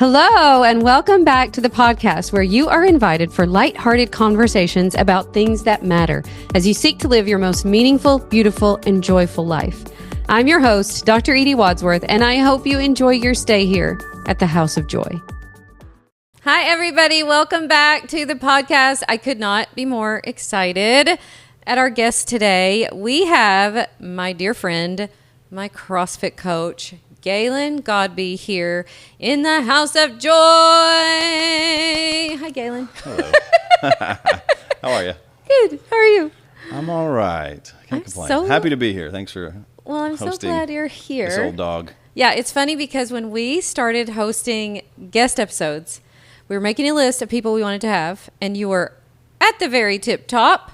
Hello, and welcome back to the podcast where you are invited for lighthearted conversations about things that matter as you seek to live your most meaningful, beautiful, and joyful life. I'm your host, Dr. Edie Wadsworth, and I hope you enjoy your stay here at the House of Joy. Hi, everybody. Welcome back to the podcast. I could not be more excited at our guest today. We have my dear friend, my CrossFit coach, Galen Godbey, here in the House of Joy. Hi, Galen. Hello. How are you? Good. How are you? I'm all right. Can't complain. so- Happy to be here. Thanks for I'm so hosting glad you're here. this old dog. Yeah, it's funny because when we started hosting guest episodes, we were making a list of people we wanted to have, and you were at the very tip top.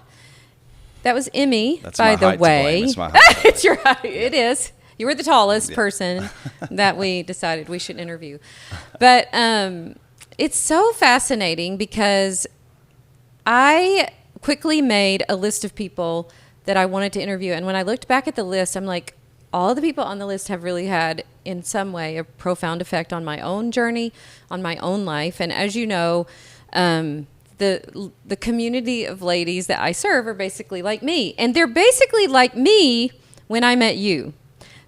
That was Emmy, That's by my the height to way. blame. It's my height to It's your height. It is. You were the tallest person that we decided we should interview. But it's so fascinating because I quickly made a list of people that I wanted to interview. And when I looked back at the list, I'm like, all the people on the list have really had, in some way, a profound effect on my own journey, on my own life. And as you know, the community of ladies that I serve are basically like me. And they're basically like me when I met you.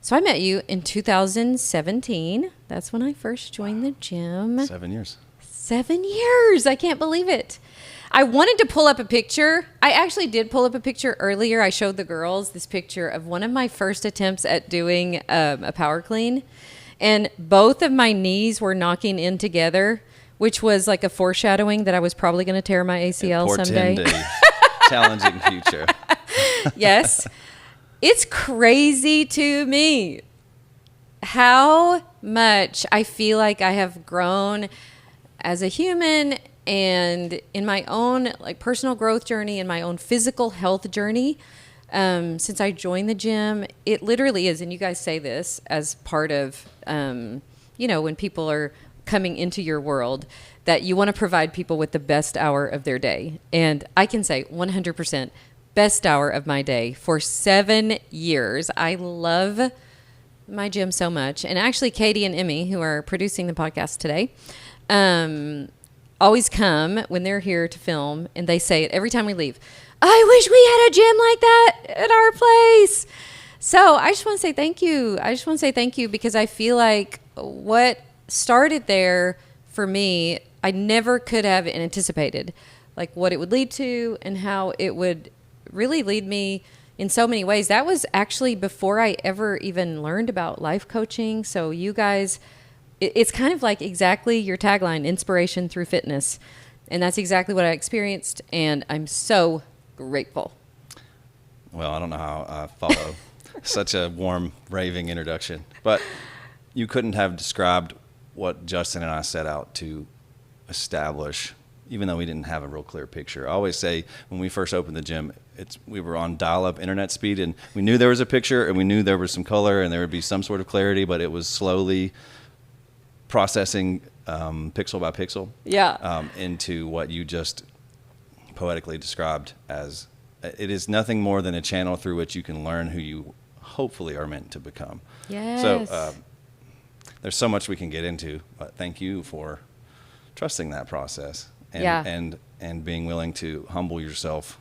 So I met you in 2017. That's when I first joined the gym. 7 years. 7 years. I can't believe it. I wanted to pull up a picture. I actually did pull up a picture earlier. I showed the girls this picture of one of my first attempts at doing a power clean. And both of my knees were knocking in together, which was like a foreshadowing that I was probably going to tear my ACL someday. Challenging future. Yes. It's crazy to me how much I feel like I have grown as a human and in my own like personal growth journey and my own physical health journey since I joined the gym. It literally is, and you guys say this as part of, when people are coming into your world, that you want to provide people with the best hour of their day. And I can say 100% best hour of my day for 7 years. I love my gym so much. And actually, Katie and Emmy, who are producing the podcast today, always come when they're here to film, and they say it every time we leave. I wish we had a gym like that at our place. So I just want to say thank you. Because I feel like what started there for me, I never could have anticipated, like what it would lead to and how it would really lead me in so many ways. That was actually before I ever even learned about life coaching. So you guys, it's kind of like exactly your tagline, inspiration through fitness. And that's exactly what I experienced. And I'm so grateful. Well, I don't know how I follow such a warm, raving introduction. But you couldn't have described what Justin and I set out to establish, even though we didn't have a real clear picture. I always say when we first opened the gym, we were on dial-up internet speed, and we knew there was a picture, and we knew there was some color, and there would be some sort of clarity, but it was slowly processing pixel by pixel into what you just poetically described as, it is nothing more than a channel through which you can learn who you hopefully are meant to become. Yes. So there's so much we can get into, but thank you for trusting that process and being willing to humble yourself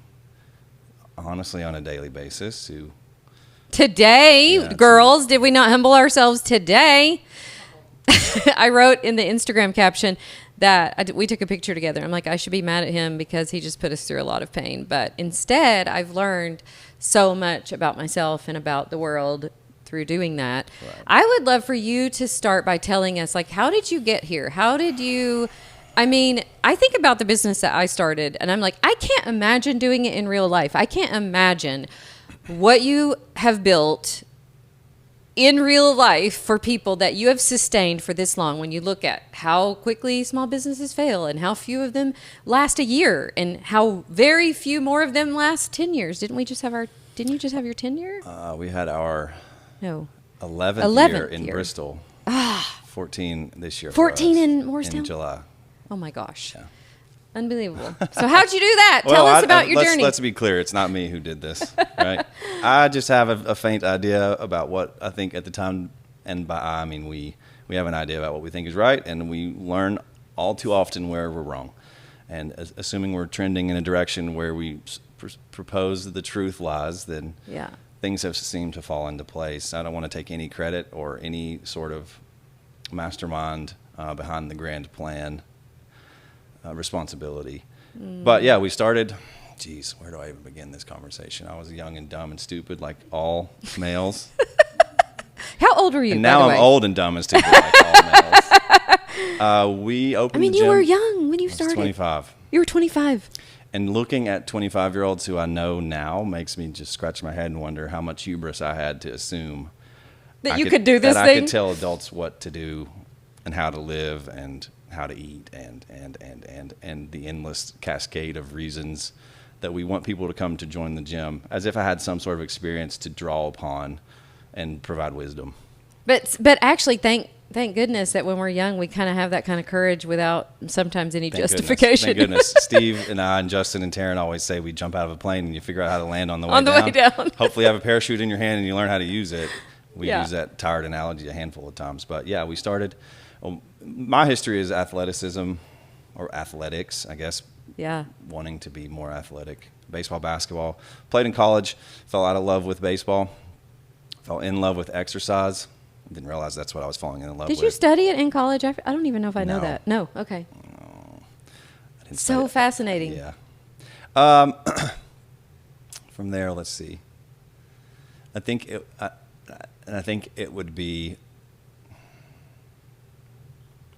honestly on a daily basis. Girls, did we not humble ourselves today? I wrote in the Instagram caption that we took a picture together. I'm like, I should be mad at him because he just put us through a lot of pain. But instead, I've learned so much about myself and about the world through doing that. Right. I would love for you to start by telling us, like, how did you get here? I think about the business that I started, and I'm like, I can't imagine doing it in real life. I can't imagine what you have built in real life for people that you have sustained for this long. When you look at how quickly small businesses fail and how few of them last a year and how very few more of them last 10 years. Didn't you just have your 10 year? We had our 11th year in Bristol. 14 this year. 14 in Morristown? In July. Oh my gosh. Yeah. Unbelievable. So how'd you do that? Well, Tell us about your journey. Let's be clear. It's not me who did this, right? I just have a faint idea about what I think at the time, and by I mean we we have an idea about what we think is right, and we learn all too often where we're wrong. And assuming we're trending in a direction where we propose the truth lies, then things have seemed to fall into place. I don't want to take any credit or any sort of mastermind behind the grand plan responsibility. But yeah, we started, geez, where do I even begin this conversation? I was young and dumb and stupid like all males. How old were you, and now by the I'm way? old and dumb and stupid like all males. We opened the gym. You were young when you started. I was 25. You were 25. And looking at 25-year-olds who I know now makes me just scratch my head and wonder how much hubris I had to assume that you could do this thing. thing? I could tell adults what to do and how to live and how to eat and the endless cascade of reasons that we want people to come to join the gym, as if I had some sort of experience to draw upon and provide wisdom. But actually, thank goodness that when we're young, we kind of have that kind of courage without sometimes any justification. Thank goodness. Steve and I and Justin and Taryn always say we jump out of a plane and you figure out how to land on the way down. Hopefully you have a parachute in your hand and you learn how to use it. We use that tired analogy a handful of times. But yeah, we started. My history is athleticism or athletics, I guess. Yeah. Wanting to be more athletic. Baseball, basketball. Played in college. Fell out of love with baseball. Fell in love with exercise. Didn't realize that's what I was falling in love with. Did you study it in college? I don't even know if I know that. No. Okay. No, I didn't so fascinating. Yeah. From there, let's see. I think it would be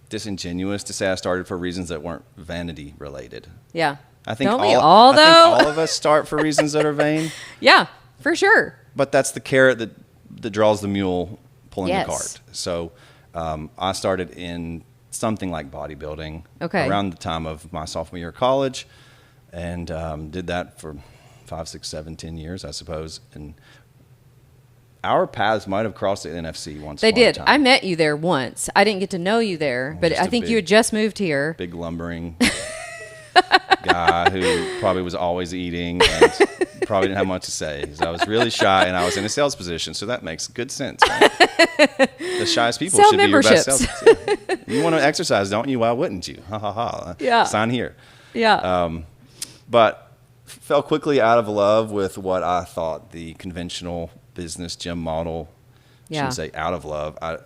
disingenuous to say I started for reasons that weren't vanity related. Yeah. I think Don't all, we all, though? I think all of us start for reasons that are vain. Yeah, for sure. But that's the carrot that draws the mule pulling Yes. the cart. So I started in something like bodybuilding around the time of my sophomore year of college, and did that for 5, 6, 7, 10 years, I suppose. And our paths might have crossed at NFC once. They did. Time. I met you there once. I didn't get to know you there, but I think you had just moved here. Big lumbering guy who probably was always eating and probably didn't have much to say. So I was really shy and I was in a sales position, so that makes good sense, right? The shyest people should be your best sales. Yeah. You want to exercise, don't you? Why wouldn't you? Ha ha ha. Yeah. Sign here. Yeah. But fell quickly out of love with what I thought the conventional business gym model. I shouldn't say out of love. I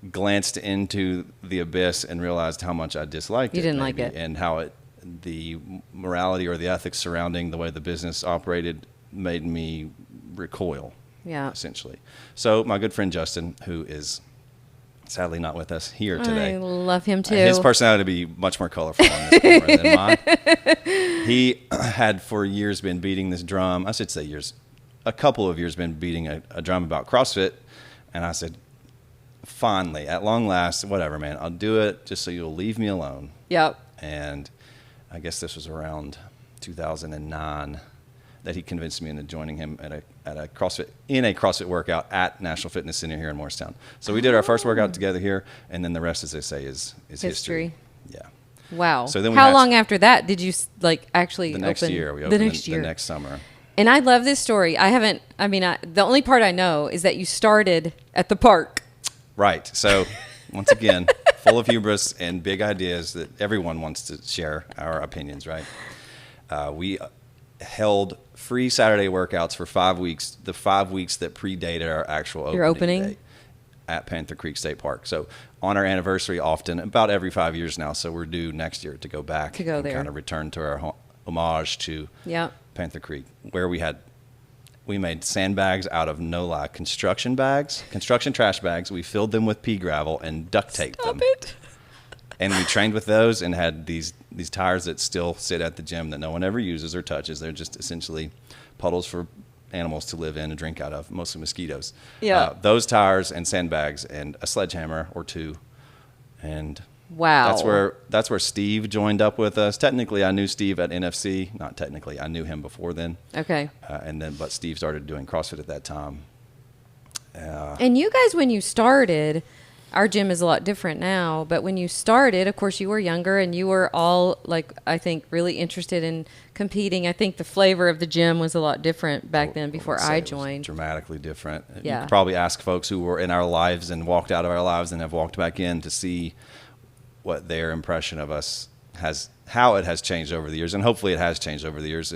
glanced into the abyss and realized how much I disliked it. You didn't like it. And how the morality or the ethics surrounding the way the business operated made me recoil, essentially. So my good friend Justin, who is sadly not with us here today. I love him too. His personality would be much more colorful on this camera than mine. He had for years been beating this drum. I should say years. A couple of years been beating a drum about CrossFit. And I said, finally, at long last, whatever, man, I'll do it just so you'll leave me alone. Yep. And I guess this was around 2009 that he convinced me into joining him at a CrossFit workout at National Fitness Center here in Morristown. So we did our first workout together here, and then the rest, as they say, is history. Yeah. Wow. So then how long after that did you actually open? The next year. We opened the next summer. And I love this story. The only part I know is that you started at the park. Right. So once again, full of hubris and big ideas that everyone wants to share our opinions, right? We held free Saturday workouts for 5 weeks, the 5 weeks that predated our actual opening day at Panther Creek State Park. So on our anniversary, often about every 5 years now, so we're due next year to go back and there. Kind of return to our homage to Panther Creek, where we made sandbags out of, no lie, construction trash bags. We filled them with pea gravel and duct taped them. And we trained with those and had these tires that still sit at the gym that no one ever uses or touches. They're just essentially puddles for animals to live in and drink out of, mostly mosquitoes. Yeah. Those tires and sandbags and a sledgehammer or two. And wow. That's where Steve joined up with us. Technically, I knew Steve at NFC. Not technically, I knew him before then. Okay. But Steve started doing CrossFit at that time. And you guys, when you started, our gym is a lot different now. But when you started, of course, you were younger and you were all, like, I think, really interested in competing. I think the flavor of the gym was a lot different back then before I joined. Dramatically different. Yeah. You could probably ask folks who were in our lives and walked out of our lives and have walked back in to see what their impression of us how it has changed over the years. And hopefully it has changed over the years.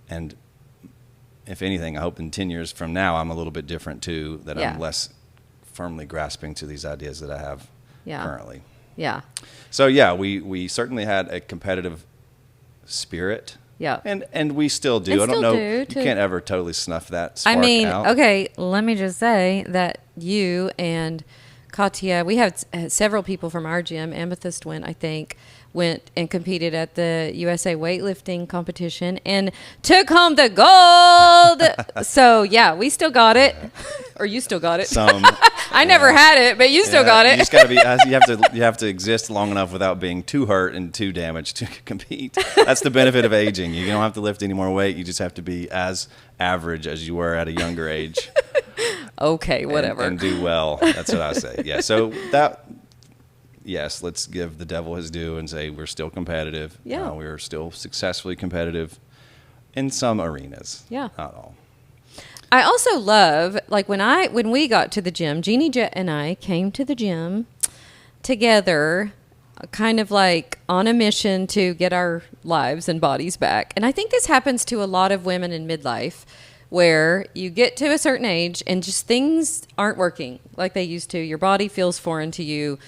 And if anything, I hope in 10 years from now, I'm a little bit different too, that I'm less firmly grasping to these ideas that I have currently. Yeah. So yeah, we certainly had a competitive spirit. Yeah. And we still do. I don't know. You can't ever totally snuff that spark out. Okay, let me just say that you and Katya, we had several people from our gym. Amethyst went and competed at the USA weightlifting competition and took home the gold. So yeah, we still got it, or you still got it. Some. I never had it, but you still got it. You just got to be. You have to exist long enough without being too hurt and too damaged to compete. That's the benefit of aging. You don't have to lift any more weight. You just have to be as average as you were at a younger age. Okay, whatever. And do well. That's what I say. Yeah. So that. Yes, let's give the devil his due and say we're still competitive. Yeah. We're still successfully competitive in some arenas. Yeah. Not all. I also love, like, when we got to the gym, Jeannie Jet and I came to the gym together, kind of like on a mission to get our lives and bodies back. And I think this happens to a lot of women in midlife, where you get to a certain age and just things aren't working like they used to. Your body feels foreign to you.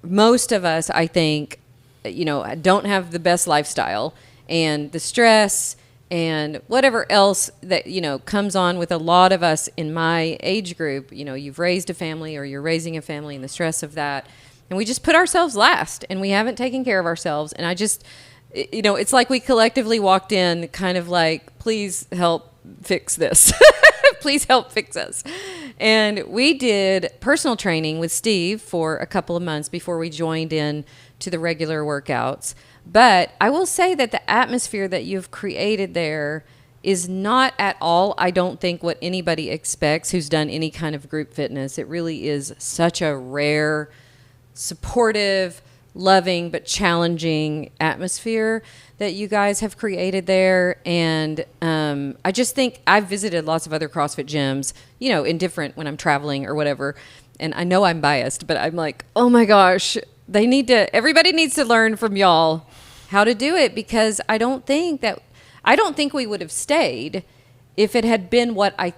Most of us, I think, don't have the best lifestyle, and the stress and whatever else that, comes on with a lot of us in my age group. You've raised a family or you're raising a family, and the stress of that. And we just put ourselves last, and we haven't taken care of ourselves. And I just, it's like we collectively walked in kind of like, please help fix this. Please help fix us. And we did personal training with Steve for a couple of months before we joined in to the regular workouts. But I will say that the atmosphere that you've created there is not at all, I don't think, what anybody expects who's done any kind of group fitness. It really is such a rare, supportive, loving, but challenging atmosphere that you guys have created there. And I just think I've visited lots of other CrossFit gyms, in different, when I'm traveling or whatever. And I know I'm biased, but I'm like, oh my gosh, everybody needs to learn from y'all how to do it, because I don't think we would have stayed if it had been what I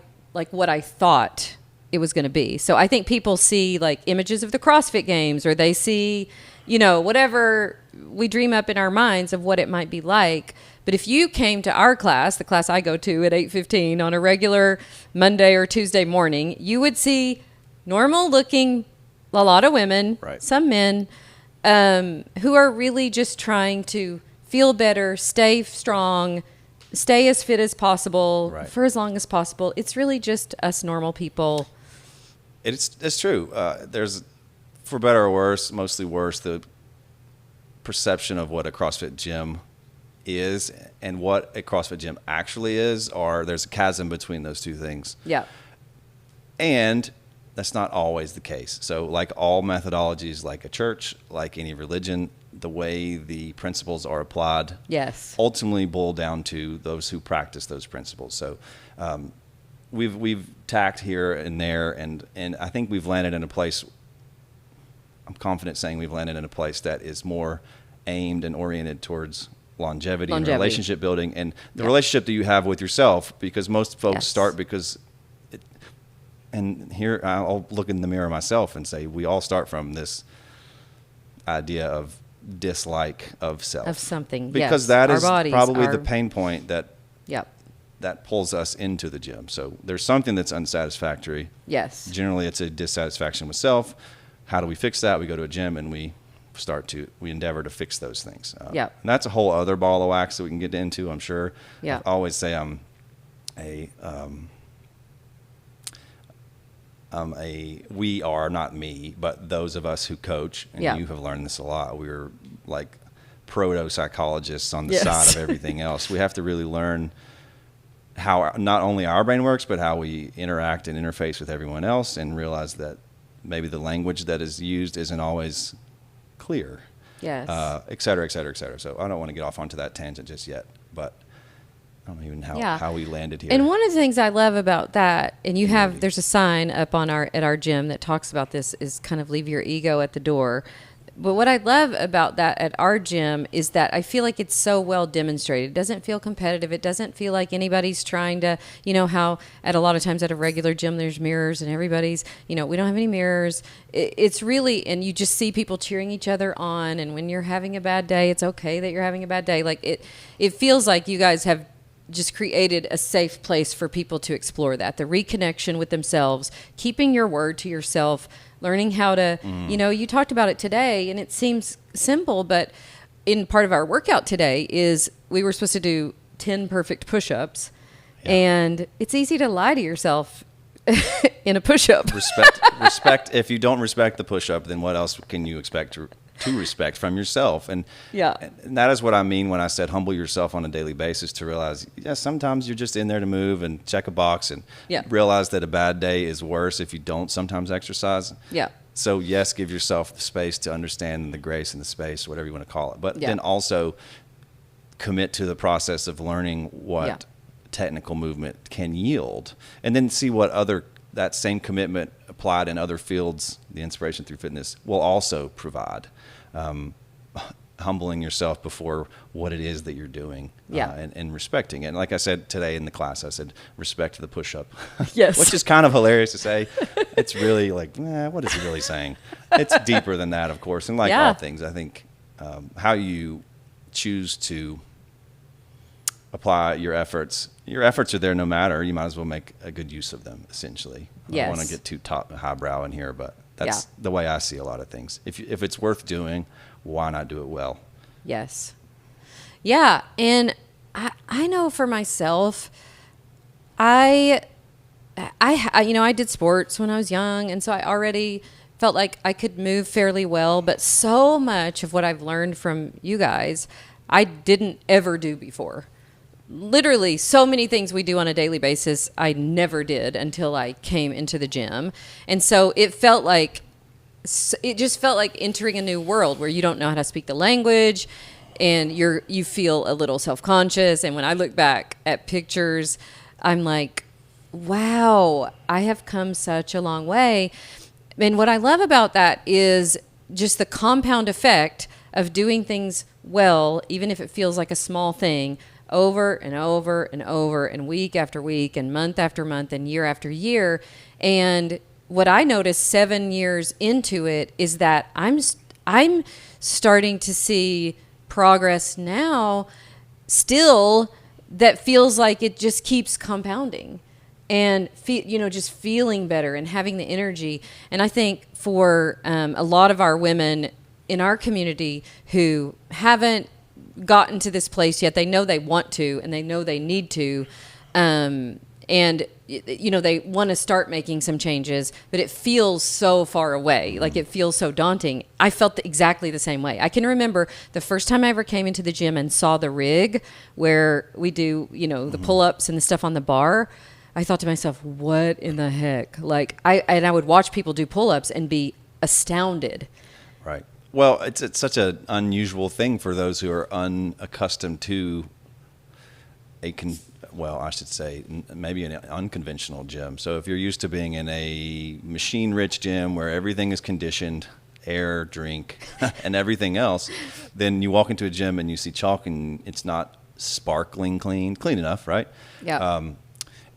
thought it was going to be. So I think people see like images of the CrossFit Games, or they see, whatever we dream up in our minds of what it might be like. But if you came to our class, the class I go to at 8:15 on a regular Monday or Tuesday morning, you would see normal looking, a lot of women, right, some men, who are really just trying to feel better, stay strong, stay as fit as possible, right, for as long as possible. It's really just us normal people. It's true. There's, for better or worse, mostly worse, the perception of what a CrossFit gym is and what a CrossFit gym actually is, or there's a chasm between those two things. Yeah. And that's not always the case. So like all methodologies, like a church, like any religion, the way the principles are applied, yes, ultimately boil down to those who practice those principles. So we've tacked here and there, and I think we've landed in a place, I'm confident saying we've landed in a place that is more aimed and oriented towards longevity. And relationship building, and the relationship that you have with yourself, because most folks start because and here I'll look in the mirror myself and say we all start from this idea of dislike of self, of something, because that is probably the pain point that that pulls us into the gym. So there's something that's unsatisfactory. Yes, generally it's a dissatisfaction with self. How do we fix that? We go to a gym and we endeavor to fix those things. And that's a whole other ball of wax that we can get into, I'm sure. I always say we are, not me, but those of us who coach, and you have learned this a lot. We're like proto-psychologists on the side of everything else. We have to really learn how not only our brain works, but how we interact and interface with everyone else, and realize that maybe the language that is used isn't always clear. Yes. Et cetera, et cetera, et cetera. So I don't want to get off onto that tangent just yet, but I don't even know how we landed here. And one of the things I love about that, and there's a sign up on at our gym that talks about this, is kind of leave your ego at the door. But what I love about that at our gym is that I feel like it's so well demonstrated. It doesn't feel competitive. It doesn't feel like anybody's trying to, how at a lot of times at a regular gym there's mirrors and everybody's, we don't have any mirrors. It's really, and you just see people cheering each other on. And when you're having a bad day, it's okay that you're having a bad day. Like it feels like you guys have just created a safe place for people to explore that. The reconnection with themselves, keeping your word to yourself, learning how to, you talked about it today, and it seems simple, but in part of our workout today is we were supposed to do 10 perfect push-ups, and it's easy to lie to yourself in a push-up. Respect. If you don't respect the push-up, then what else can you expect to respect from yourself? And that is what I mean when I said humble yourself on a daily basis, to realize, sometimes you're just in there to move and check a box, and realize that a bad day is worse if you don't sometimes exercise. So yes, give yourself the space to understand the grace and the space, whatever you want to call it. But then also commit to the process of learning what technical movement can yield, and then see what that same commitment applied in other fields, the inspiration through fitness, will also provide. Humbling yourself before what it is that you're doing, and respecting it. And like I said today in the class, I said, respect the push-up. Yes. Which is kind of hilarious to say. It's really like, what is he really saying? It's deeper than that, of course. And like all things, I think how you choose to apply your efforts are there no matter. You might as well make a good use of them, essentially. I don't want to get too highbrow in here, but that's the way I see a lot of things. If it's worth doing, why not do it well? Yes. Yeah. And I know for myself, I did sports when I was young, and so I already felt like I could move fairly well, but so much of what I've learned from you guys, I didn't ever do before. Literally, so many things we do on a daily basis, I never did until I came into the gym. And so it just felt like entering a new world where you don't know how to speak the language, and you feel a little self-conscious. And when I look back at pictures, I'm like, wow, I have come such a long way. And what I love about that is just the compound effect of doing things well, even if it feels like a small thing, over and over and over, and week after week, and month after month, and year after year. And what I noticed 7 years into it is that I'm starting to see progress now still that feels like it just keeps compounding, and just feeling better and having the energy. And I think for a lot of our women in our community who haven't gotten to this place yet, they know they want to, and they know they need to, and they want to start making some changes, but it feels so far away. Like, it feels so daunting. I felt exactly the same way. I can remember the first time I ever came into the gym and saw the rig where we do, the pull-ups and the stuff on the bar. I thought to myself, what in the heck? Like, I would watch people do pull-ups and be astounded. Right. Well, it's such an unusual thing for those who are unaccustomed to I should say maybe an unconventional gym. So if you're used to being in a machine-rich gym where everything is conditioned, air, drink, and everything else, then you walk into a gym and you see chalk and it's not sparkling clean enough, right? Yeah.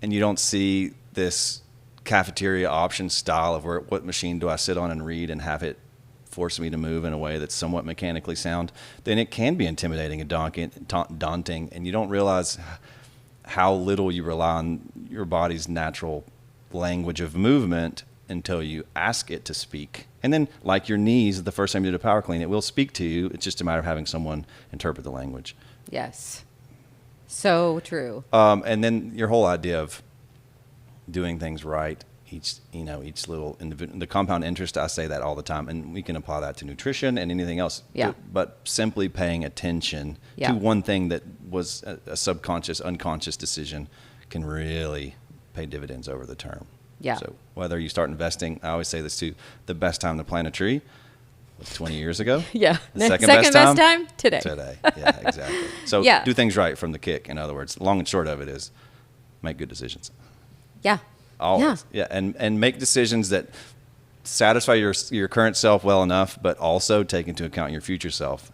And you don't see this cafeteria option style of what machine do I sit on and read and have it force me to move in a way that's somewhat mechanically sound, then it can be intimidating and daunting, and you don't realize how little you rely on your body's natural language of movement until you ask it to speak. And then, like your knees, the first time you did a power clean, it will speak to you. It's just a matter of having someone interpret the language. Yes. So true. And then your whole idea of doing things right, each little individual, the compound interest, I say that all the time, and we can apply that to nutrition and anything else. Yeah. But simply paying attention to one thing that was a subconscious, unconscious decision can really pay dividends over the term. Yeah. So whether you start investing, I always say this too, the best time to plant a tree was 20 years ago. Yeah. The second best time? Today. Yeah, exactly. So do things right from the kick. In other words, long and short of it is make good decisions. Yeah. Always. Yeah. And make decisions that satisfy your current self well enough, but also take into account your future self,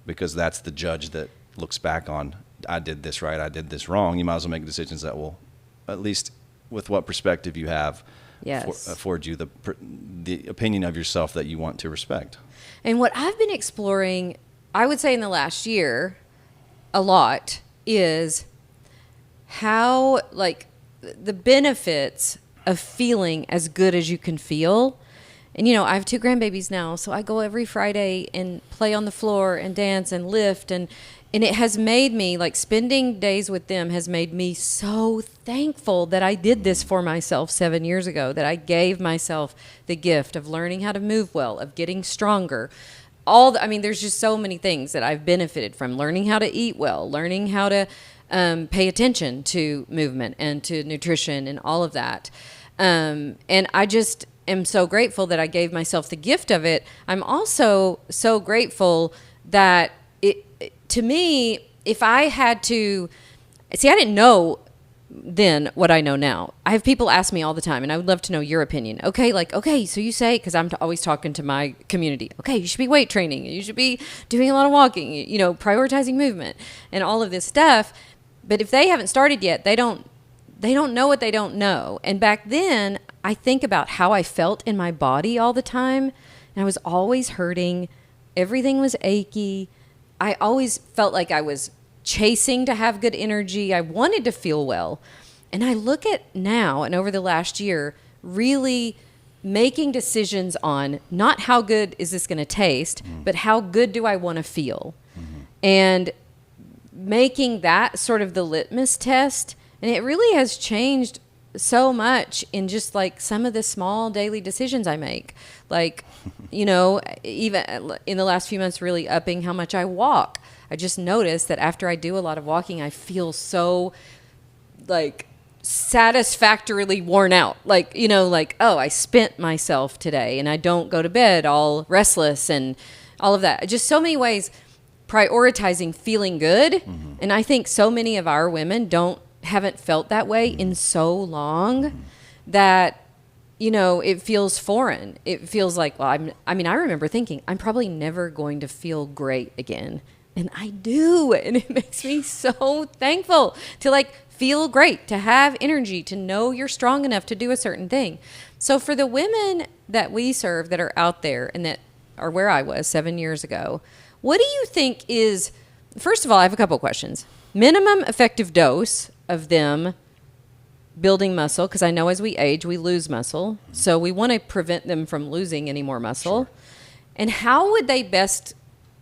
because that's the judge that looks back on, I did this right, I did this wrong. You might as well make decisions that will, at least with what perspective you have, afford you the opinion of yourself that you want to respect. And what I've been exploring, I would say in the last year, a lot, is how, like, the benefits of feeling as good as you can feel. And, you know, I have 2 grandbabies now, so I go every Friday and play on the floor and dance and lift. And it has made me, like, spending days with them has made me so thankful that I did this for myself 7 years ago, that I gave myself the gift of learning how to move well, of getting stronger. I mean, there's just so many things that I've benefited from: learning how to eat well, learning how to pay attention to movement and to nutrition and all of that. And I just am so grateful that I gave myself the gift of it. I'm also so grateful that to me, if I had to see, I didn't know then what I know now. I have people ask me all the time, and I would love to know your opinion. Okay, so you say, because I'm always talking to my community, okay, you should be weight training, you should be doing a lot of walking, you know, prioritizing movement and all of this stuff. But if they haven't started yet, they don't know what they don't know. And back then, I think about how I felt in my body all the time, and I was always hurting. Everything was achy. I always felt like I was chasing to have good energy. I wanted to feel well. And I look at now, and over the last year, really making decisions on not how good is this going to taste, but how good do I want to feel? And making that sort of the litmus test. And it really has changed so much in just like some of the small daily decisions I make. Like, you know, even in the last few months, really upping how much I walk. I just noticed that after I do a lot of walking, I feel so like satisfactorily worn out. Like, you know, like, oh, I spent myself today, and I don't go to bed all restless and all of that. Just so many ways prioritizing feeling good. And I think so many of our women haven't felt that way in so long that, you know, it feels foreign. It feels like, well, I remember thinking, I'm probably never going to feel great again. And I do. And it makes me so thankful to like feel great, to have energy, to know you're strong enough to do a certain thing. So for the women that we serve that are out there and that are where I was 7 years ago, what do you think is, first of all, I have a couple of questions. Minimum effective dose of them building muscle, because I know as we age, we lose muscle. So we want to prevent them from losing any more muscle. Sure. And how would they best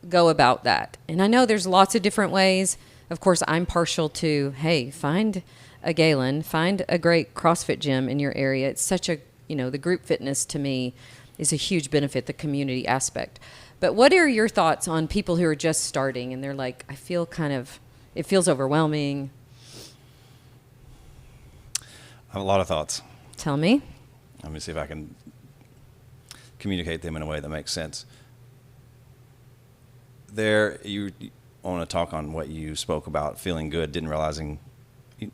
go about that? And I know there's lots of different ways. Of course, I'm partial to, hey, find a Galen, find a great CrossFit gym in your area. It's such a, you know, the group fitness to me is a huge benefit, the community aspect. But what are your thoughts on people who are just starting and they're like, I feel it feels overwhelming? I have a lot of thoughts. Tell me. Let me see if I can communicate them in a way that makes sense. You want to talk on what you spoke about, feeling good,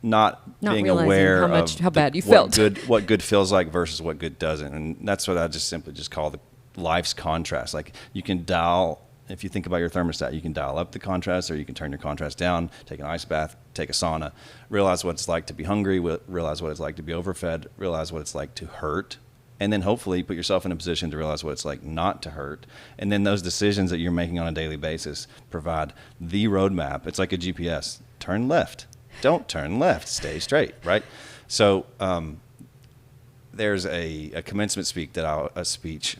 not being aware of how bad you felt. What good feels like versus what good doesn't. And that's what I simply call the life's contrast. Like you can dial, if you think about your thermostat, you can dial up the contrast or you can turn your contrast down, take an ice bath, take a sauna, realize what it's like to be hungry, realize what it's like to be overfed, realize what it's like to hurt, and then hopefully put yourself in a position to realize what it's like not to hurt. And then those decisions that you're making on a daily basis provide the roadmap. It's like a GPS. Turn left. Don't turn left. Stay straight, right? So there's a commencement speech. I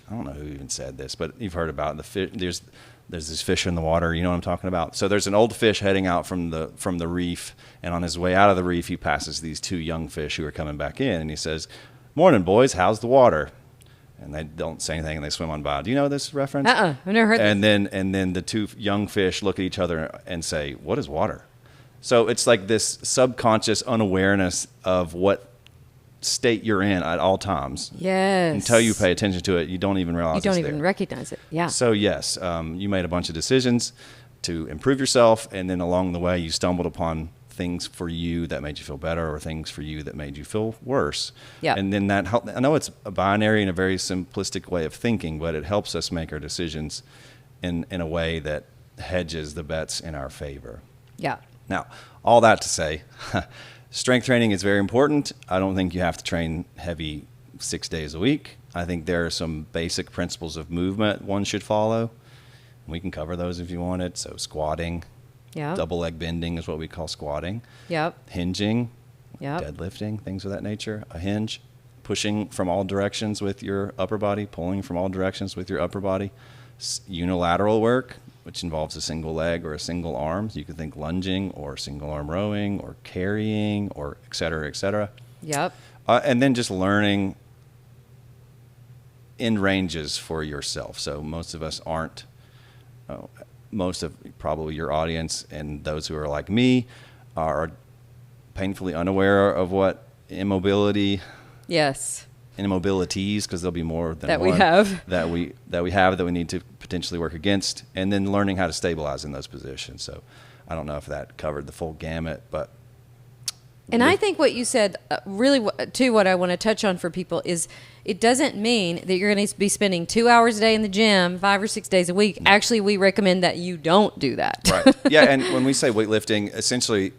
don't know who even said this, but you've heard about there's this fish in the water. You know what I'm talking about? So there's an old fish heading out from the reef, and on his way out of the reef, he passes these 2 young fish who are coming back in, and he says, "Morning, boys. How's the water?" And they don't say anything, and they swim on by. Do you know this reference? I've never heard this. And then the 2 young fish look at each other and say, "What is water?" So it's like this subconscious unawareness of what state you're in at all times. Yes. Until you pay attention to it, you don't even realize you don't it's even there. recognize it. Yeah. So yes, you made a bunch of decisions to improve yourself, and then along the way you stumbled upon things for you that made you feel better or things for you that made you feel worse. Yeah. And then that helped. I know it's a binary and a very simplistic way of thinking, but it helps us make our decisions in a way that hedges the bets in our favor. Yeah. Now, all that to say, strength training is very important. I don't think you have to train heavy 6 days a week. I think there are some basic principles of movement one should follow. We can cover those if you wanted. So squatting, double leg bending is what we call squatting. Yep. Hinging, Yep. deadlifting, things of that nature. A hinge, pushing from all directions with your upper body, pulling from all directions with your upper body. Unilateral work, which involves a single leg or a single arm. So you could think lunging or single arm rowing or carrying or et cetera, et cetera. Yep. And then just learning in ranges for yourself. So most of us aren't, most of probably your audience and those who are like me are painfully unaware of what immobilities, because there'll be more than that one we have that we need to potentially work against, and then learning how to stabilize in those positions. So I don't know if that covered the full gamut, but and I think what you said really too, what I want to touch on for people is it doesn't mean that you're going to be spending 2 hours a day in the gym 5 or 6 days a week. No. Actually, we recommend that you don't do that. Right. Yeah. And when we say weightlifting, essentially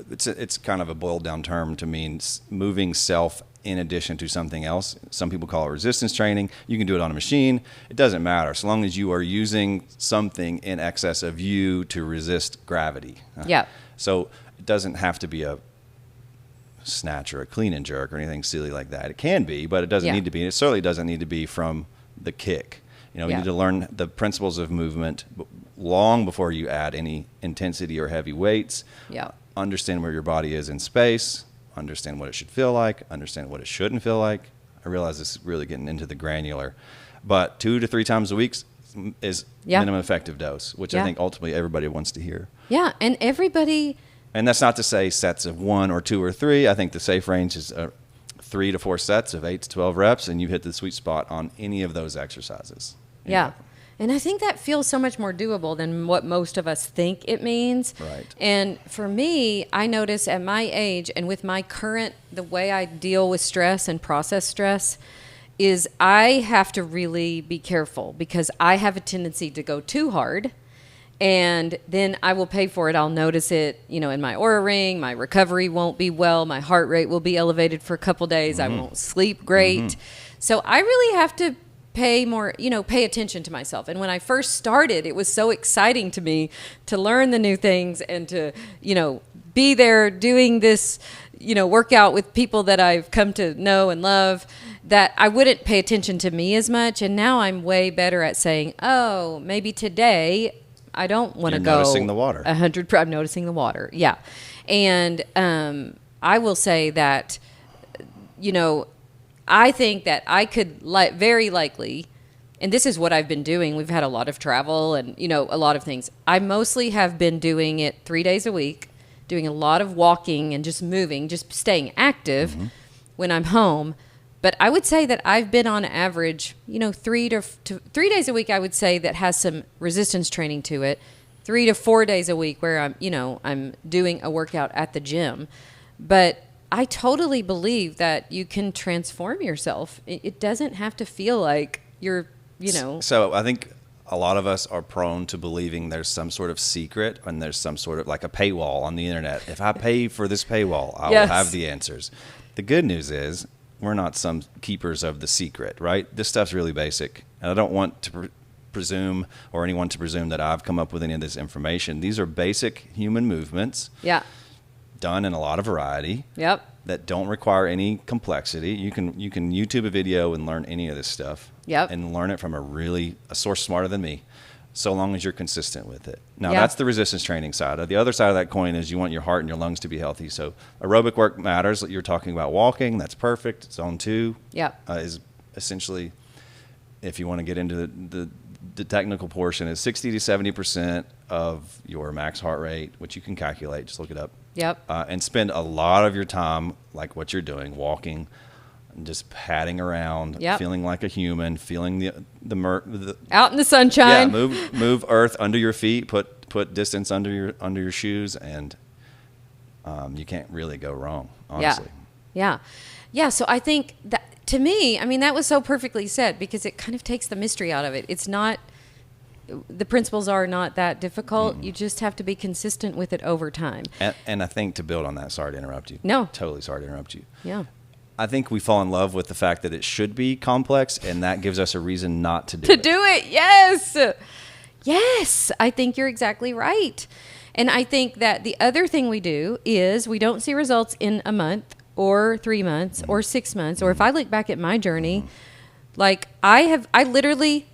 it's kind of a boiled down term to mean moving self in addition to something else. Some people call it resistance training. You can do it on a machine. It doesn't matter. So long as you are using something in excess of you to resist gravity. Yeah. So it doesn't have to be a snatch or a clean and jerk or anything silly like that. It can be, but it doesn't need to be. It certainly doesn't need to be from the kick. You need to learn the principles of movement long before you add any intensity or heavy weights. Yeah. Understand where your body is in space. Understand what it should feel like. Understand what it shouldn't feel like. I realize this is really getting into the granular, but 2 to 3 times a week is minimum effective dose, which I think ultimately everybody wants to hear. Yeah, and everybody. And that's not to say sets of 1 or 2 or 3. I think the safe range is 3 to 4 sets of 8 to 12 reps, and you hit the sweet spot on any of those exercises. Yeah. And I think that feels so much more doable than what most of us think it means. Right. And for me, I notice at my age and with my the way I deal with stress and process stress is I have to really be careful because I have a tendency to go too hard. And then I will pay for it. I'll notice it, in my Oura ring. My recovery won't be well. My heart rate will be elevated for a couple days. I won't sleep great. So I really have to pay attention to myself. And when I first started, it was so exciting to me to learn the new things and to, be there doing this, workout with people that I've come to know and love, that I wouldn't pay attention to me as much. And now I'm way better at saying, oh, maybe today I don't want to go. Noticing the water. I'm noticing the water. Yeah. And I will say that, I think that I could very likely, and this is what I've been doing. We've had a lot of travel and, a lot of things. I mostly have been doing it 3 days a week, doing a lot of walking and just moving, just staying active when I'm home. But I would say that I've been on average, 3 days a week, I would say that has some resistance training to it. 3 to 4 days a week where I'm doing a workout at the gym. But I totally believe that you can transform yourself. It doesn't have to feel like you're, So I think a lot of us are prone to believing there's some sort of secret and there's some sort of like a paywall on the internet. If I pay for this paywall, I will have the answers. The good news is we're not some keepers of the secret, right? This stuff's really basic. And I don't want to presume or anyone to presume that I've come up with any of this information. These are basic human movements. Yeah. Done in a lot of variety. Yep. That don't require any complexity. You can YouTube a video and learn any of this stuff. Yep. And learn it from a source smarter than me, so long as you're consistent with it. Now, that's the resistance training side. The other side of that coin is you want your heart and your lungs to be healthy. So aerobic work matters. You're talking about walking. That's perfect. Zone 2 is essentially, if you want to get into the technical portion, is 60 to 70% of your max heart rate, which you can calculate. Just look it up. Yep. And spend a lot of your time, like what you're doing, walking just padding around, Yep. feeling like a human, feeling the Out in the sunshine. yeah, move earth under your feet, put distance under your shoes, and you can't really go wrong, honestly. Yeah. So I think that, to me, I mean, that was so perfectly said, because it kind of takes the mystery out of it. It's not, the principles are not that difficult. Mm-hmm. You just have to be consistent with it over time. And I think, to build on that, sorry to interrupt you. No. Totally sorry to interrupt you. Yeah. I think we fall in love with the fact that it should be complex, and that gives us a reason not to do To it. do it, yes. Yes, I think you're exactly right. And I think that the other thing we do is we don't see results in a month or 3 months or 6 months. Or if I look back at my journey, like I literally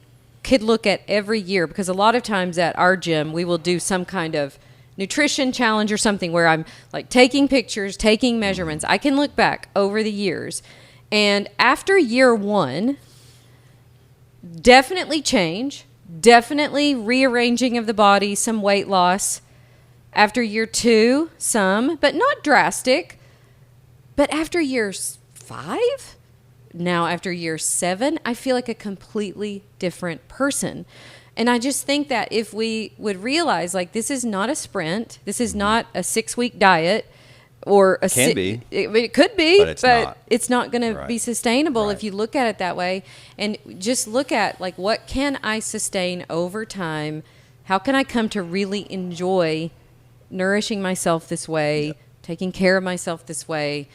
could look at every year, because a lot of times at our gym, we will do some kind of nutrition challenge or something where I'm like taking pictures, taking measurements. I can look back over the years. And after year 1, definitely change, definitely rearranging of the body, some weight loss. After year 2, some, but not drastic. But after year 5, now after year 7, I feel like a completely different person. And I just think that if we would realize, like, this is not a sprint, this is not a 6-week diet, or a Can be. It could be, but it's not going to be sustainable Right. if you look at it that way. And just look at, like, what can I sustain over time? How can I come to really enjoy nourishing myself this way, taking care of myself this way?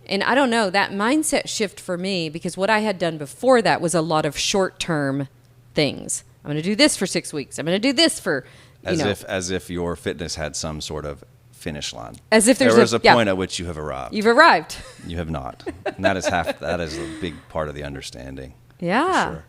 And I don't know, that mindset shift for me, because what I had done before that was a lot of short-term things. I'm going to do this for 6 weeks. I'm going to do this for, As if your fitness had some sort of finish line. As if there was a point at which you have arrived. You've arrived. You have not. And that is a big part of the understanding. Yeah. For sure.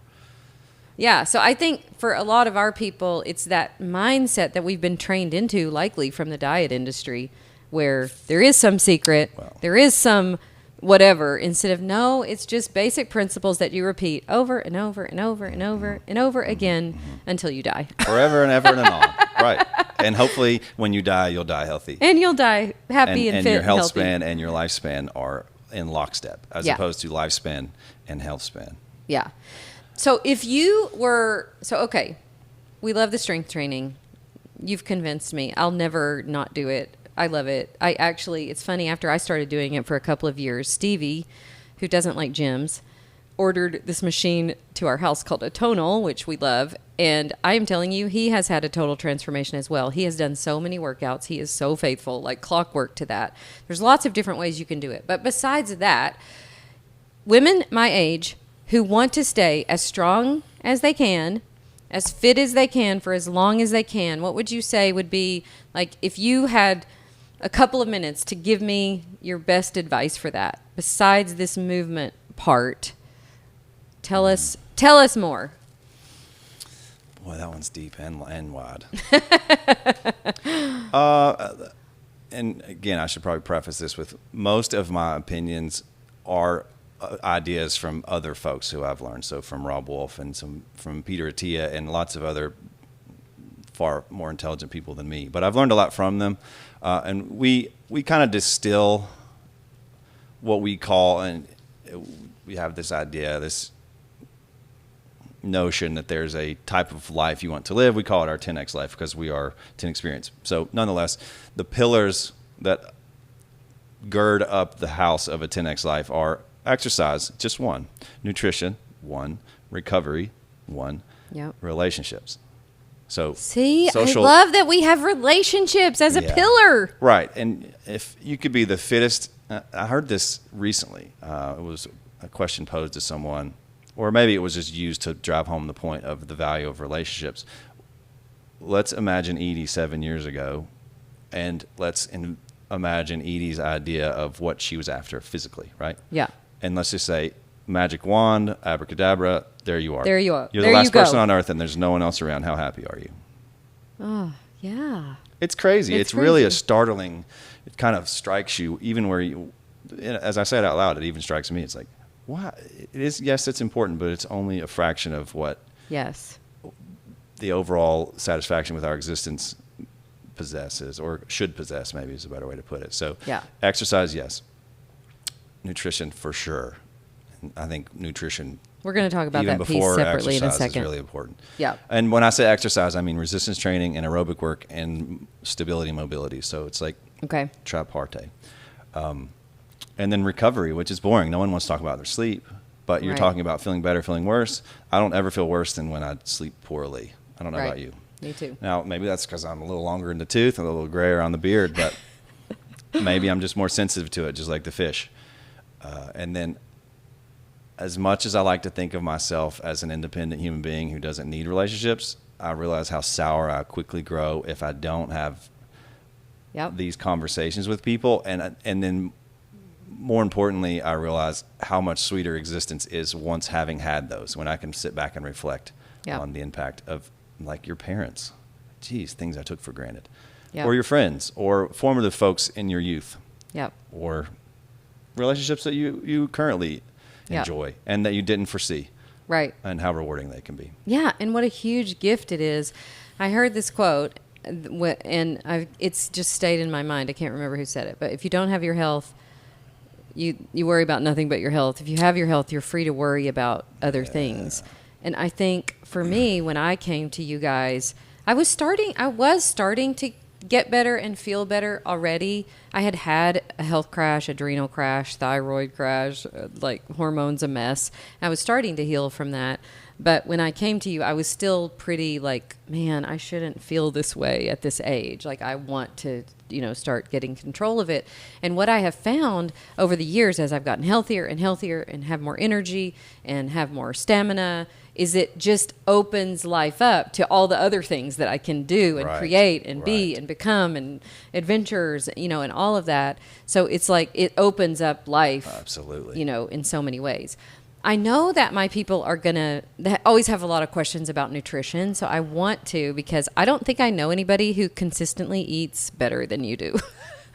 Yeah. So I think for a lot of our people, it's that mindset that we've been trained into, likely from the diet industry, where there is some secret, there is some whatever, instead of, no, it's just basic principles that you repeat over and over and over and over and over again until you die. Forever and ever and on. Right. And hopefully when you die, you'll die healthy. And you'll die happy and fit your health and healthy. span and your lifespan are in lockstep, as opposed to lifespan and health span. Yeah. So if you were, okay, we love the strength training. You've convinced me. I'll never not do it. I love it. It's funny, after I started doing it for a couple of years, Stevie, who doesn't like gyms, ordered this machine to our house called a tonal, which we love. And I am telling you, he has had a total transformation as well. He has done so many workouts. He is so faithful, like clockwork to that. There's lots of different ways you can do it. But besides that, women my age who want to stay as strong as they can, as fit as they can for as long as they can, what would you say would be, like, if you had a couple of minutes to give me your best advice for that, besides this movement part? Tell us more. Boy, that one's deep and wide. And again, I should probably preface this with, most of my opinions are ideas from other folks who I've learned. So from Rob Wolf and from Peter Attia and lots of other far more intelligent people than me. But I've learned a lot from them. And we kind of distill what we call, and we have this idea, this notion that there's a type of life you want to live. We call it our 10X life because we are 10 experience. So nonetheless, the pillars that gird up the house of a 10X life are exercise, just 1, nutrition, 1, recovery, 1, relationships. So see, I love that we have relationships as a pillar. Right. And if you could be the fittest, I heard this recently. It was a question posed to someone, or maybe it was just used to drive home the point of the value of relationships. Let's imagine Edie 7 years ago, and let's imagine Edie's idea of what she was after physically, right? Yeah. And let's just say, magic wand, abracadabra, there you are. There you are. You're the last person on earth, and there's no one else around. How happy are you? Oh, yeah. It's crazy. It's really a startling, it kind of strikes you, even where you, as I say it out loud, it even strikes me. It's like, wow, it is, yes, it's important, but it's only a fraction of what the overall satisfaction with our existence possesses, or should possess, maybe is a better way to put it. So exercise, yes. Nutrition, for sure. I think nutrition, We're going to talk about even that piece before separately in a exercise, is second. really important. Yeah. And when I say exercise, I mean resistance training and aerobic work and stability and mobility. So it's like Okay. tripartite. And then recovery, which is boring. No one wants to talk about their sleep, but you're Right. talking about feeling better, feeling worse. I don't ever feel worse than when I sleep poorly. I don't know Right. about you. Me too. Now, maybe that's because I'm a little longer in the tooth and a little grayer on the beard, but maybe I'm just more sensitive to it, just like the fish. And then as much as I like to think of myself as an independent human being who doesn't need relationships, I realize how sour I quickly grow if I don't have Yep. these conversations with people. And then more importantly, I realize how much sweeter existence is once having had those, when I can sit back and reflect Yep. on the impact of like your parents. Geez, things I took for granted. Yep. Or your friends or formative folks in your youth Yep. or relationships that you currently Yep. enjoy and that you didn't foresee, Right. and how rewarding they can be. Yeah, and what a huge gift it is. I heard this quote, and it's just stayed in my mind. I can't remember who said it, but if you don't have your health, you worry about nothing but your health. If you have your health, you're free to worry about other things. And I think for me, when I came to you guys, I was starting to get better and feel better already. I had a health crash, adrenal crash, thyroid crash, like hormones a mess. I was starting to heal from that. But when I came to you, I was still pretty like, man, I shouldn't feel this way at this age. Like I want to, start getting control of it. And what I have found over the years as I've gotten healthier and healthier and have more energy and have more stamina is it just opens life up to all the other things that I can do and Right. create and be Right. and become and adventures, and all of that. So it's like it opens up life, Absolutely. in so many ways. I know that my people are going to always have a lot of questions about nutrition. So I want to, because I don't think I know anybody who consistently eats better than you do.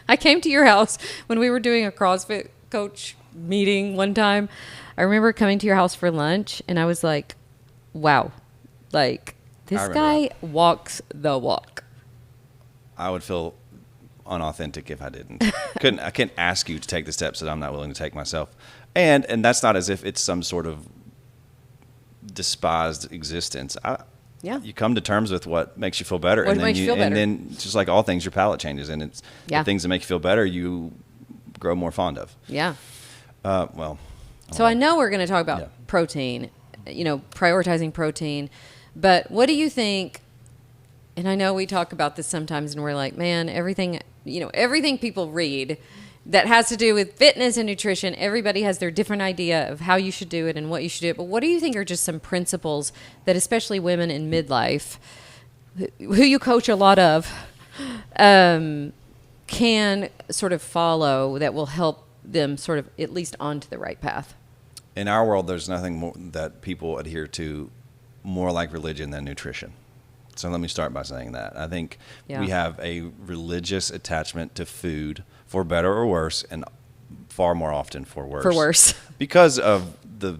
I came to your house when we were doing a CrossFit coach meeting one time. I remember coming to your house for lunch and I was like, wow, like this remember guy walks the walk. I would feel unauthentic if I didn't. I can't ask you to take the steps that I'm not willing to take myself. And that's not as if it's some sort of despised existence. Yeah. You come to terms with what makes you feel better, What and then makes you feel better. and then just like all things, your palate changes, and it's Yeah. the things that make you feel better you grow more fond of. Yeah. Well, So I know we're going to talk about Yeah. protein, prioritizing protein, but what do you think? And I know we talk about this sometimes and we're like, man, everything people read that has to do with fitness and nutrition, everybody has their different idea of how you should do it and what you should do it. But what do you think are just some principles that especially women in midlife, who you coach a lot of, can sort of follow that will help them sort of at least onto the right path? in our world, there's nothing more that people adhere to more like religion than nutrition. So let me start by saying that. I think we have a religious attachment to food, for better or worse, and far more often for worse. For worse. Because of the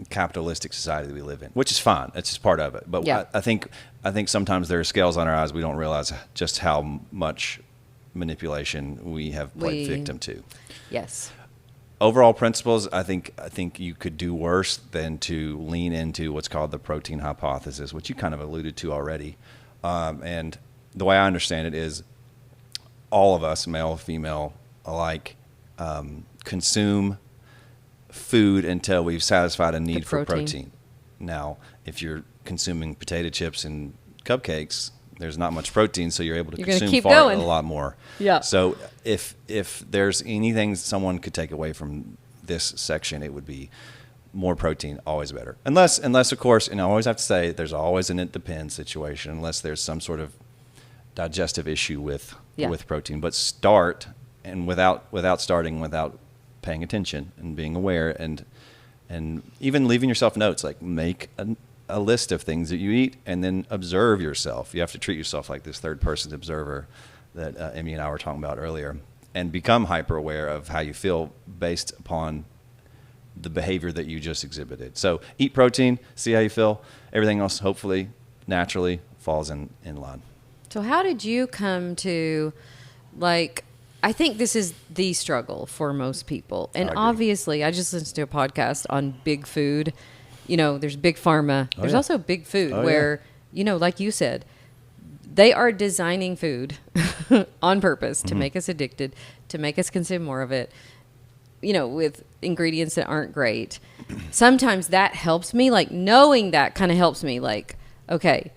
capitalistic society that we live in, which is fine. It's just part of it. But I think sometimes there are scales on our eyes we don't realize just how much manipulation we have played victim to. Yes. Overall principles, I think you could do worse than to lean into what's called the protein hypothesis, which you kind of alluded to already. And the way I understand it is all of us, male, female alike, consume food until we've satisfied a need for protein. Now, if you're consuming potato chips and cupcakes, there's not much protein, so you're able to consume a lot more. Yeah. So if there's anything someone could take away from this section, it would be more protein, always better. Unless of course, and I always have to say, there's always an it depends situation, unless there's some sort of digestive issue with protein. But start, and without paying attention and being aware, and even leaving yourself notes, like make a list of things that you eat and then observe yourself. You have to treat yourself like this third person observer that Emmy and I were talking about earlier, and become hyper aware of how you feel based upon the behavior that you just exhibited. So eat protein, see how you feel. Everything else hopefully naturally falls in line. So how did you come to, like, I think this is the struggle for most people. And I agree. obviously, I just listened to a podcast on big food. You know, there's big pharma. There's also big food where, you know, like you said, they are designing food on purpose to make us addicted, to make us consume more of it, you know, with ingredients that aren't great. Sometimes that helps me. Like, knowing that kind of helps me. Like, okay,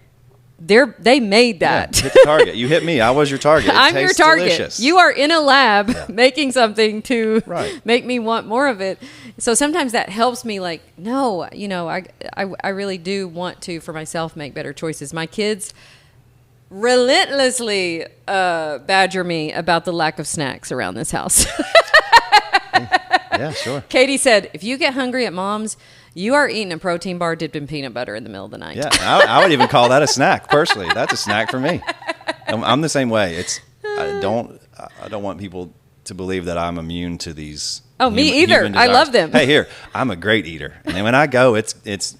they made that. Yeah, hit the target. You hit me. I was your target. I'm your target. Delicious. You are in a lab making something to Right. make me want more of it. So sometimes that helps me. Like, no, you know, I really do want to, for myself, make better choices. My kids relentlessly badger me about the lack of snacks around this house. Yeah, sure. Katie said, if you get hungry at mom's, you are eating a protein bar dipped in peanut butter in the middle of the night. Yeah, I would even call that a snack. Personally, that's a snack for me. I'm the same way. I don't want people to believe that I'm immune to these. Oh, me either. I love them. Hey, here, I'm a great eater, and then when I go, it's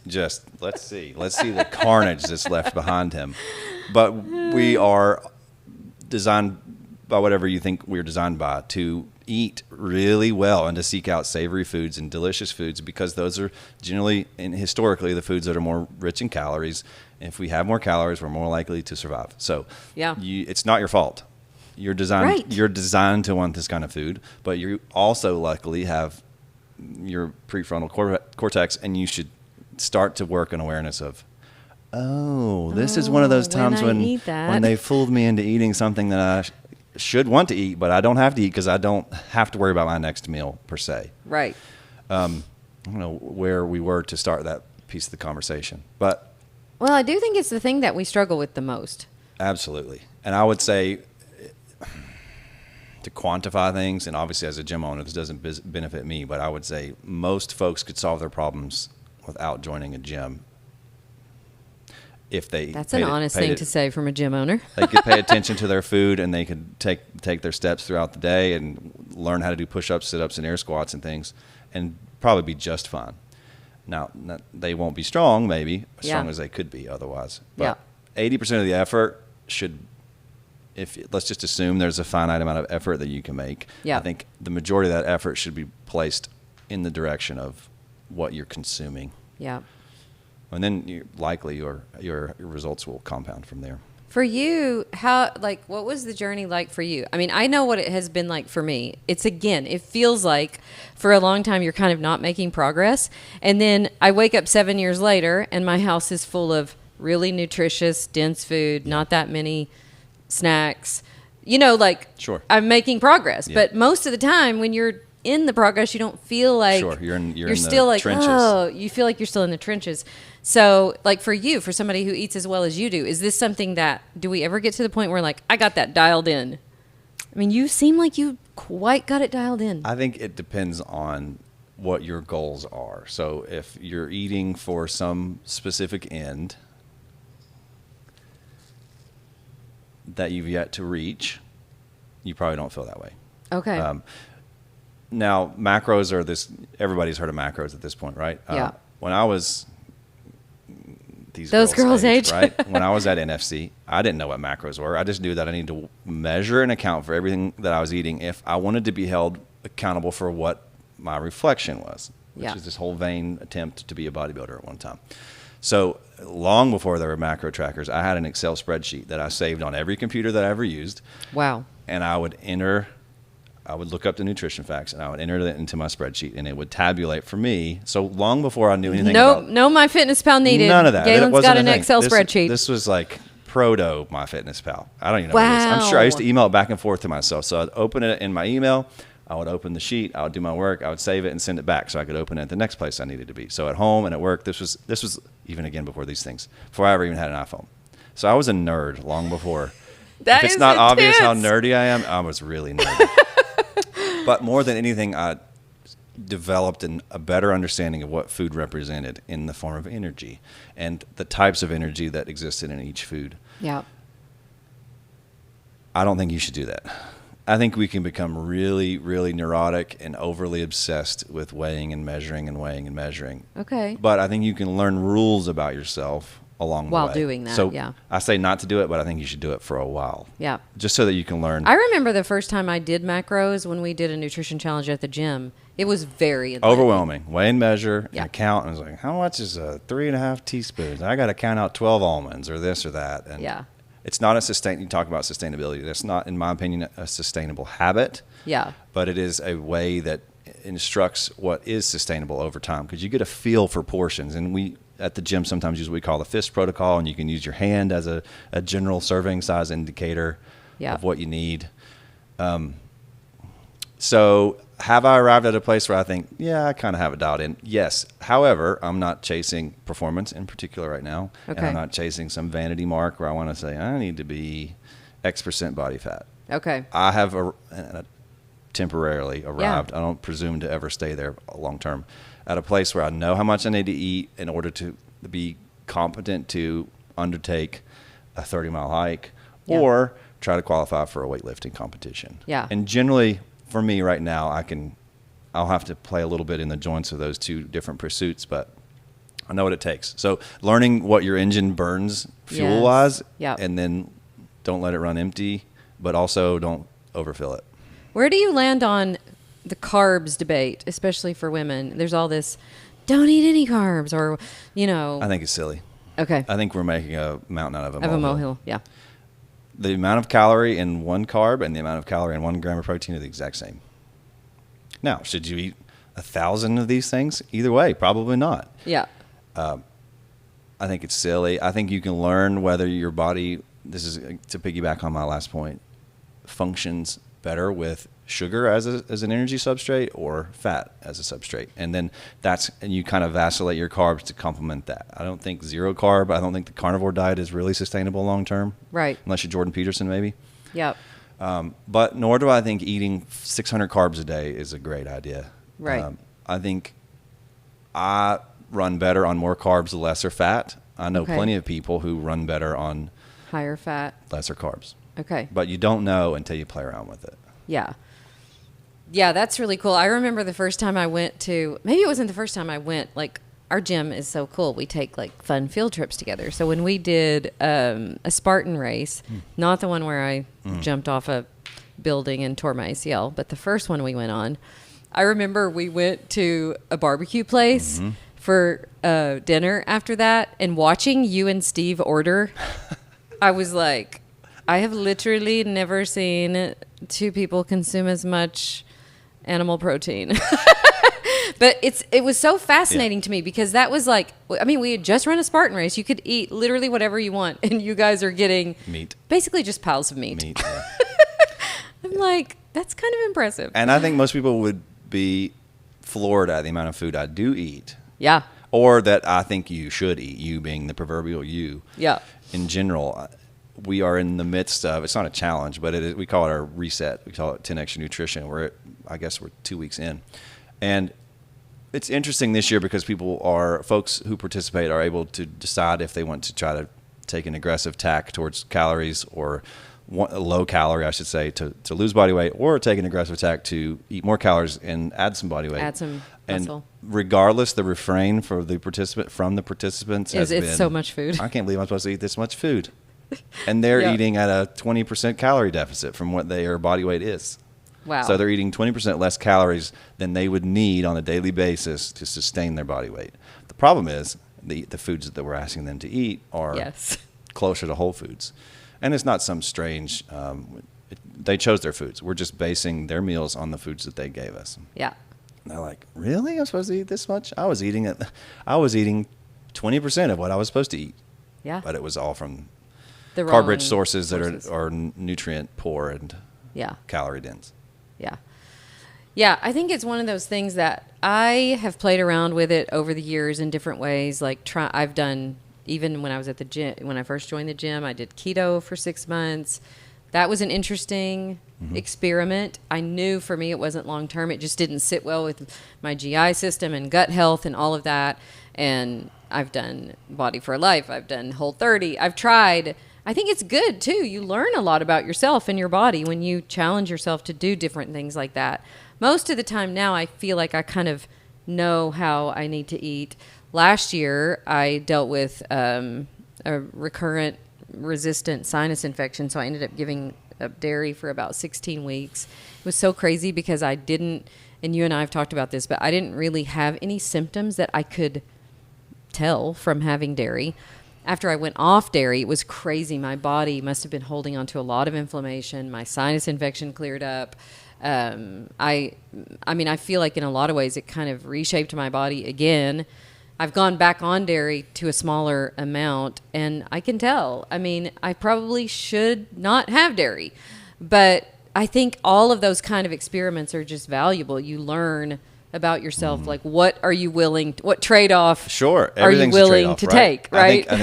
just let's see the carnage that's left behind him. But we are designed by whatever you think we're designed by to eat really well and to seek out savory foods and delicious foods, because those are generally and historically the foods that are more rich in calories. And if we have more calories, we're more likely to survive. So it's not your fault. You're designed to want this kind of food, but you also luckily have your prefrontal cortex, and you should start to work an awareness of, this is one of those times when they fooled me into eating something that I should want to eat, but I don't have to eat because I don't have to worry about my next meal per se. Right. I don't know where we were to start that piece of the conversation, but well, I do think it's the thing that we struggle with the most. Absolutely. And I would say to quantify things, and obviously as a gym owner, this doesn't benefit me, but I would say most folks could solve their problems without joining a gym. If they That's an honest thing to say from a gym owner. They could pay attention to their food, and they could take their steps throughout the day and learn how to do push-ups, sit-ups, and air squats and things, and probably be just fine. Now, they won't be strong, maybe, as strong as they could be otherwise. But 80% of the effort should, let's just assume there's a finite amount of effort that you can make. I think the majority of that effort should be placed in the direction of what you're consuming. Yeah. And then your results will compound from there. For you, what was the journey like for you? I mean, I know what it has been like for me. It feels like for a long time you're kind of not making progress. And then I wake up 7 years later and my house is full of really nutritious, dense food, not that many snacks. You know, I'm making progress. But most of the time when you're in the progress, you don't feel like you're still like trenches. You feel like you're still in the trenches. So, like for you, for somebody who eats as well as you do, is this something do we ever get to the point where like I got that dialed in? I mean, you seem like you quite got it dialed in. I think it depends on what your goals are. So, if you're eating for some specific end that you've yet to reach, you probably don't feel that way. Okay. Now, macros are everybody's heard of macros at this point, right? Yeah. When I was those girls' age. Right? When I was at NFC, I didn't know what macros were. I just knew that I needed to measure and account for everything that I was eating if I wanted to be held accountable for what my reflection was, which is this whole vain attempt to be a bodybuilder at one time. So long before there were macro trackers, I had an Excel spreadsheet that I saved on every computer that I ever used. Wow. And I would look up the nutrition facts, and I would enter that into my spreadsheet, and it would tabulate for me. So long before I knew anything about... No MyFitnessPal needed. None of that. Galen's got an Excel spreadsheet. This was like proto MyFitnessPal. I don't even know what it is. I'm sure I used to email it back and forth to myself. So I'd open it in my email. I would open the sheet. I would do my work. I would save it and send it back so I could open it at the next place I needed to be. So at home and at work, this was even again before these things, before I ever even had an iPhone. So I was a nerd long before. If it's not obvious how nerdy I am, I was really nerdy. But more than anything, I developed a better understanding of what food represented in the form of energy and the types of energy that existed in each food. Yeah. I don't think you should do that. I think we can become really, really neurotic and overly obsessed with weighing and measuring and weighing and measuring. Okay. But I think you can learn rules about yourself along the While way. doing that, So yeah. I say not to do it, but I think you should do it for a while. Yeah. Just so that you can learn. I remember the first time I did macros when we did a nutrition challenge at the gym. It was very enlightening. Overwhelming. Weigh and measure Yeah. and count. And I was like, how much is 3.5 teaspoons? I got to count out 12 almonds or this or that. And Yeah. it's not you talk about sustainability. That's not, in my opinion, a sustainable habit. Yeah. But it is a way that instructs what is sustainable over time, because you get a feel for portions. And we at the gym sometimes use what we call the fist protocol, and you can use your hand as a general serving size indicator of what you need. So have I arrived at a place where I think, yeah, I kind of have it dialed in? Yes. However, I'm not chasing performance in particular right now. Okay. And I'm not chasing some vanity mark where I want to say, I need to be X% body fat. Okay. I have temporarily arrived. Yeah. I don't presume to ever stay there long term. At a place where I know how much I need to eat in order to be competent to undertake a 30-mile hike or try to qualify for a weightlifting competition. Yeah. And generally, for me right now, I'll have to play a little bit in the joints of those two different pursuits, but I know what it takes. So learning what your engine burns fuel-wise, and then don't let it run empty, but also don't overfill it. Where do you land on the carbs debate, especially for women? There's all this, don't eat any carbs, or, I think it's silly. Okay. I think we're making a mountain out of a molehill. Of a molehill, yeah. The amount of calorie in one carb and the amount of calorie in 1 gram of protein are the exact same. Now, should you eat 1,000 of these things? Either way, probably not. Yeah. I think it's silly. I think you can learn whether your body, this is to piggyback on my last point, functions better with sugar as an energy substrate or fat as a substrate. And then and you kind of vacillate your carbs to complement that. I don't think zero carb, I don't think the carnivore diet is really sustainable long term. Right. Unless you're Jordan Peterson, maybe. Yep. But nor do I think eating 600 carbs a day is a great idea. Right. I think I run better on more carbs, lesser fat. I know plenty of people who run better on higher fat, lesser carbs. Okay. But you don't know until you play around with it. Yeah. Yeah, that's really cool. I remember the first time I went to, maybe it wasn't the first time I went, like, our gym is so cool. We take, like, fun field trips together. So when we did a Spartan race, not the one where I jumped off a building and tore my ACL, but the first one we went on, I remember we went to a barbecue place for dinner after that, and watching you and Steve order, I was like, I have literally never seen two people consume as much animal protein. But it was so fascinating to me, because that was like, I mean, we had just run a Spartan race. You could eat literally whatever you want, and you guys are getting meat, basically just piles of meat. Yeah. I'm like, that's kind of impressive. And I think most people would be floored at the amount of food I do eat. Yeah. Or that I think you should eat, you being the proverbial you. Yeah. In general, we are in the midst of, it's not a challenge, but we call it our reset. We call it 10 Extra Nutrition. I guess we're 2 weeks in. And it's interesting this year because folks who participate are able to decide if they want to try to take an aggressive tack towards calories, or a low calorie, I should say, to lose body weight, or take an aggressive tack to eat more calories and add some body weight. Add some muscle. And regardless, the refrain from the participants has been, it's so much food. I can't believe I'm supposed to eat this much food. And they're eating at a 20% calorie deficit from what their body weight is. Wow. So they're eating 20% less calories than they would need on a daily basis to sustain their body weight. The problem is the foods that we're asking them to eat are closer to whole foods. And it's not some strange, they chose their foods. We're just basing their meals on the foods that they gave us. Yeah. And they're like, really? I'm supposed to eat this much? I was eating 20% of what I was supposed to eat. Yeah. But it was all from the carb-rich sources that are nutrient poor and calorie dense. Yeah. Yeah, I think it's one of those things that I have played around with it over the years in different ways. Like I've done, even when I was at the gym, when I first joined the gym, I did keto for 6 months. That was an interesting experiment. I knew for me it wasn't long term. It just didn't sit well with my GI system and gut health and all of that. And I've done Body for Life. I've done Whole30. I've tried. I think it's good too. You learn a lot about yourself and your body when you challenge yourself to do different things like that. Most of the time now, I feel like I kind of know how I need to eat. Last year, I dealt with a recurrent resistant sinus infection, so I ended up giving up dairy for about 16 weeks. It was so crazy because I didn't, and you and I have talked about this, but I didn't really have any symptoms that I could tell from having dairy. After I went off dairy, it was crazy. My body must have been holding on to a lot of inflammation. My sinus infection cleared up. I mean, I feel like in a lot of ways it kind of reshaped my body again. I've gone back on dairy to a smaller amount, and I can tell. I mean, I probably should not have dairy, but I think all of those kind of experiments are just valuable. You learn about yourself, like what are you willing to, what trade-off Sure. are you willing to take, right? I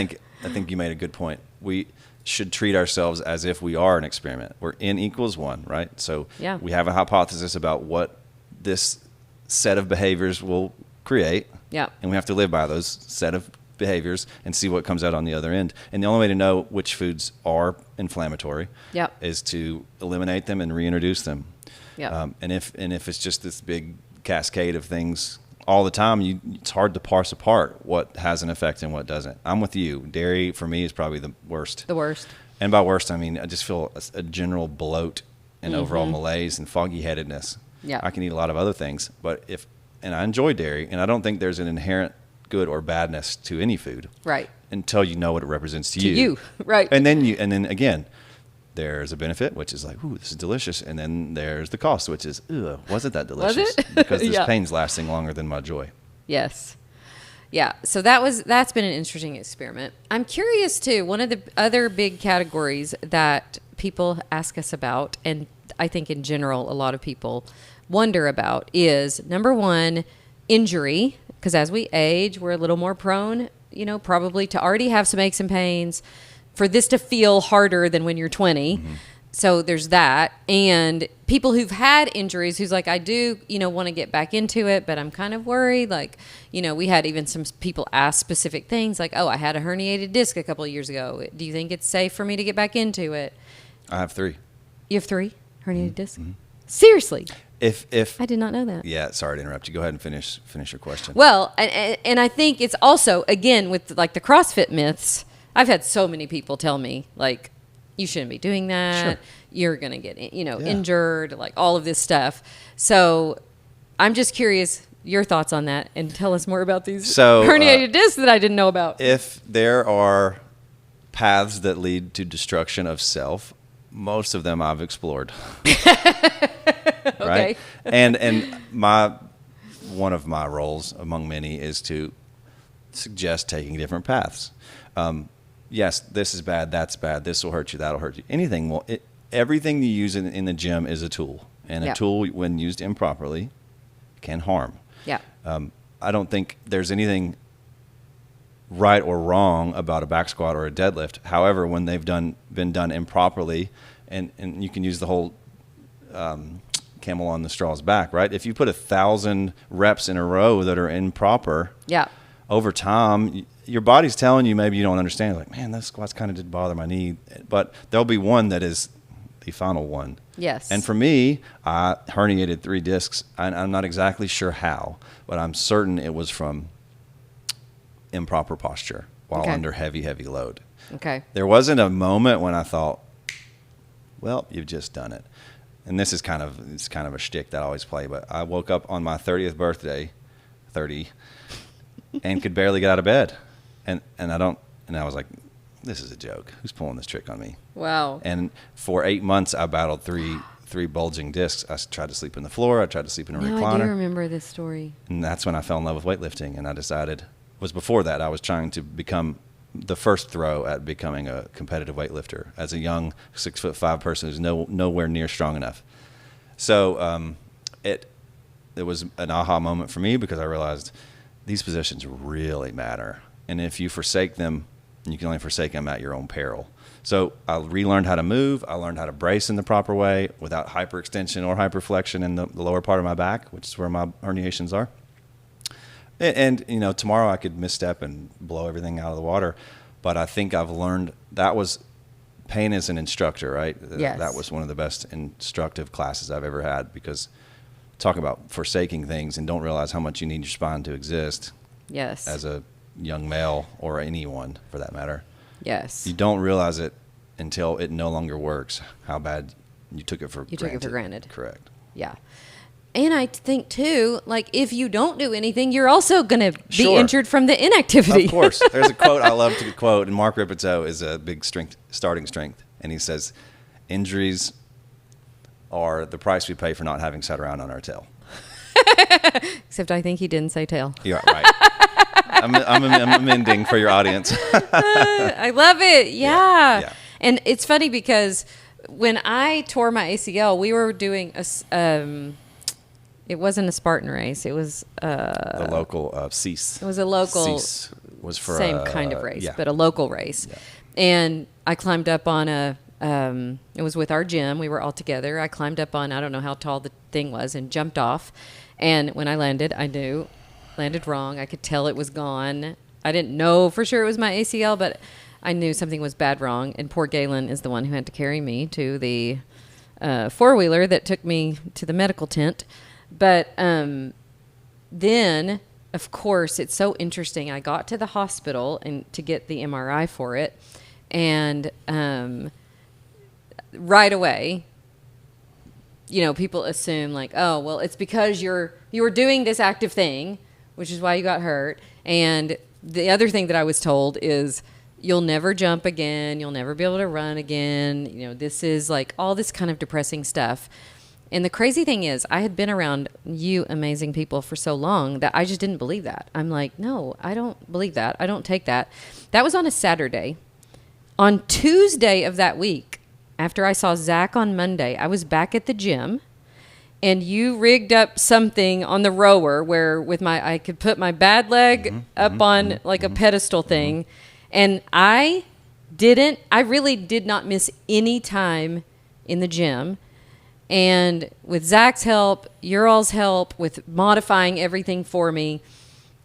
think you made a good point. We should treat ourselves as if we are an experiment. We're N equals 1, right? So Yeah. we have a hypothesis about what this set of behaviors will create. Yeah. And we have to live by those set of behaviors and see what comes out on the other end. And the only way to know which foods are inflammatory Yeah. is to eliminate them and reintroduce them. Yeah. And if it's just this big cascade of things all the time, it's hard to parse apart what has an effect and what doesn't. I'm with you. Dairy for me is probably the worst. The worst. And by worst, I mean I just feel a general bloat and overall malaise and foggy headedness. Yeah. I can eat a lot of other things, and I enjoy dairy, and I don't think there's an inherent good or badness to any food. Right. Until you know what it represents to To you. Right. And then again, there's a benefit, which is like, ooh, this is delicious. And then there's the cost, which is, ugh, wasn't that delicious? Was it? Because this Yeah. pain's lasting longer than my joy. Yes. Yeah. So that's been an interesting experiment. I'm curious too. One of the other big categories that people ask us about, and I think in general a lot of people wonder about, is number one, injury. Because as we age, we're a little more prone, probably to already have some aches and pains, for this to feel harder than when you're 20. Mm-hmm. So there's that. And people who've had injuries who's like, I do, want to get back into it, but I'm kind of worried. Like, we had even some people ask specific things like, oh, I had a herniated disc a couple of years ago. Do you think it's safe for me to get back into it? I have 3. You have 3 herniated discs? Mm-hmm. Seriously? If I did not know that. Yeah, sorry to interrupt you. Go ahead and finish your question. Well, and I think it's also, again, with like the CrossFit myths, I've had so many people tell me, like, you shouldn't be doing that. Sure. You're going to get, injured, like all of this stuff. So I'm just curious your thoughts on that, and tell us more about these herniated discs that I didn't know about. If there are paths that lead to destruction of self, most of them I've explored. Right? Okay. And one of my roles among many is to suggest taking different paths. Yes, this is bad, that's bad, this will hurt you, that'll hurt you. Everything you use in the gym is a tool. And a tool, when used improperly, can harm. Yeah. I don't think there's anything right or wrong about a back squat or a deadlift. However, when they've been done improperly, and you can use the whole camel on the straw's back, right? If you put 1,000 reps in a row that are improper, over time, your body's telling you maybe you don't understand. Like, man, those squats kind of did bother my knee. But there'll be one that is the final one. Yes. And for me, I herniated 3 discs. I'm not exactly sure how, but I'm certain it was from improper posture while under heavy, heavy load. Okay. There wasn't a moment when I thought, well, you've just done it. And this is kind of a shtick that I always play, but I woke up on my 30th birthday, 30, and could barely get out of bed. And I was like, this is a joke. Who's pulling this trick on me? Wow. And for 8 months, I battled three bulging discs. I tried to sleep on the floor. I tried to sleep in a recliner. I do remember this story. And that's when I fell in love with weightlifting. And I decided, before that, I was trying to become the first throw at becoming a competitive weightlifter as a young 6'5" person who's nowhere near strong enough. So it was an aha moment for me, because I realized these positions really matter. And if you forsake them, you can only forsake them at your own peril. So I relearned how to move. I learned how to brace in the proper way without hyperextension or hyperflexion in the lower part of my back, which is where my herniations are. And tomorrow I could misstep and blow everything out of the water. But I think I've learned pain as an instructor, right? Yes. That was one of the best instructive classes I've ever had, because talk about forsaking things and don't realize how much you need your spine to exist. Yes. As a young male, or anyone for that matter. Yes. You don't realize it until it no longer works, how bad you took it for You granted. took it for granted. Correct. Yeah. And I think, too, like, if you don't do anything, you're also going to be Sure. injured from the inactivity. Of course. There's a quote I love to quote, and Mark Ripito is a big starting strength. And he says, injuries are the price we pay for not having sat around on our tail. Except I think he didn't say tail. You're right. I'm amending for your audience. I love it. Yeah. Yeah. And it's funny because when I tore my ACL, we were doing it wasn't a Spartan race. It was The local CEAS. It was a local CEAS was for same kind of race, yeah. but a local race. Yeah. And I climbed up on it was with our gym. We were all together. I climbed up on, I don't know how tall the thing was, and jumped off. And when I landed, landed wrong. I could tell it was gone. I didn't know for sure it was my ACL, but I knew something was bad wrong. And poor Galen is the one who had to carry me to the four-wheeler that took me to the medical tent. But then, of course, it's so interesting. I got to the hospital and to get the MRI for it. And right away, people assume like, oh, well, it's because you were doing this active thing, which is why you got hurt. And the other thing that I was told is you'll never jump again. You'll never be able to run again. This is like all this kind of depressing stuff. And the crazy thing is I had been around you amazing people for so long that I just didn't believe that. I'm like, no, I don't believe that. I don't take that. That was on a Saturday. On Tuesday of that week, after I saw Zach on Monday, I was back at the gym, and you rigged up something on the rower where I could put my bad leg up on like a pedestal thing. And I really did not miss any time in the gym. And with Zach's help, your all's help, with modifying everything for me,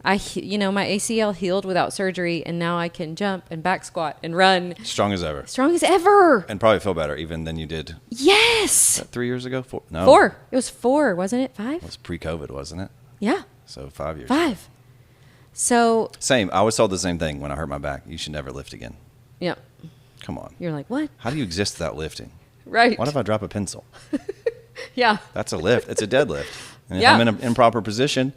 my ACL healed without surgery, and now I can jump and back squat and run. Strong as ever. Strong as ever. And probably feel better even than you did. Yes. 3 years ago? No. 4. It was 4, wasn't it? 5? It was pre-COVID, wasn't it? Yeah. So 5 years. 5. So. Same. I always told the same thing when I hurt my back. You should never lift again. Yeah. Come on. You're like, what? How do you exist without lifting? Right. What if I drop a pencil? Yeah. That's a lift. It's a deadlift. And if Yeah. I'm in an improper position,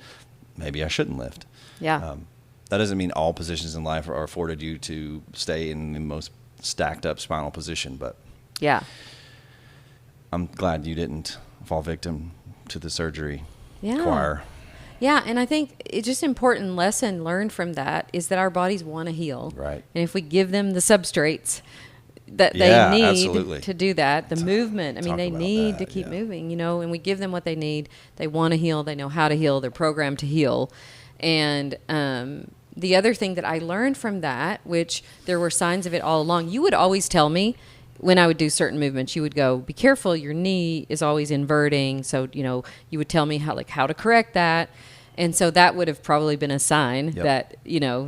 maybe I shouldn't lift. Yeah. That doesn't mean all positions in life are afforded you to stay in the most stacked up spinal position, but Yeah. I'm glad you didn't fall victim to the surgery Yeah. choir. Yeah, and I think it's just an important lesson learned from that is that our bodies want to heal. Right. And if we give them the substrates that Yeah, they need absolutely. to do that, the movement, I mean, talk they about need that, to keep yeah. moving, and we give them what they need. They want to heal. They know how to heal. They're programmed to heal. And the other thing that I learned from that, which there were signs of it all along, you would always tell me when I would do certain movements, you would go, be careful, your knee is always inverting. So, you would tell me how to correct that. And so that would have probably been a sign Yep. that,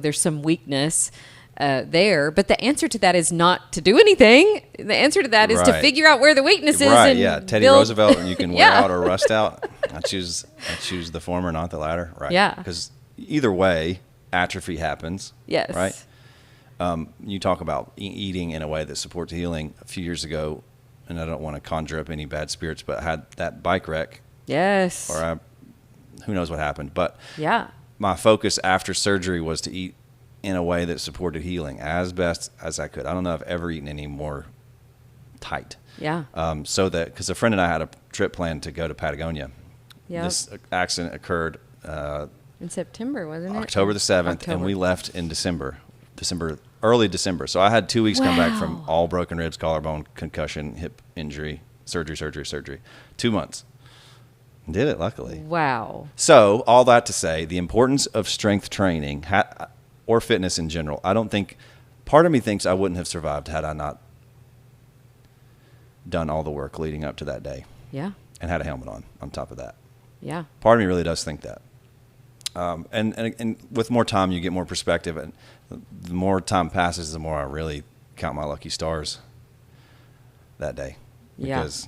there's some weakness there. But the answer to that is not to do anything. The answer to that is to Right. figure out where the weakness is. Right, And yeah. Teddy build- Roosevelt, you can wear Yeah. out or rust out. I choose the former, not the latter. Right. Yeah. Because either way, atrophy happens. Yes. Right. You talk about eating in a way that supports healing. A few years ago, and I don't want to conjure up any bad spirits, but I had that bike wreck, Yes. or who knows what happened. But Yeah. my focus after surgery was to eat in a way that supported healing as best as I could. I don't know if I've ever eaten any more tight. Yeah. Because a friend and I had a trip planned to go to Patagonia. Yeah. This accident occurred In September, wasn't it? October the 7th, and we left in early December. So I had 2 weeks come back from Wow. all broken ribs, collarbone, concussion, hip injury, surgery. 2 months. Did it, luckily. Wow. So all that to say, the importance of strength training or fitness in general, part of me thinks I wouldn't have survived had I not done all the work leading up to that day Yeah. and had a helmet on top of that. Yeah. Part of me really does think that. And with more time, you get more perspective, and the more time passes, the more I really count my lucky stars that day. Yeah. Because,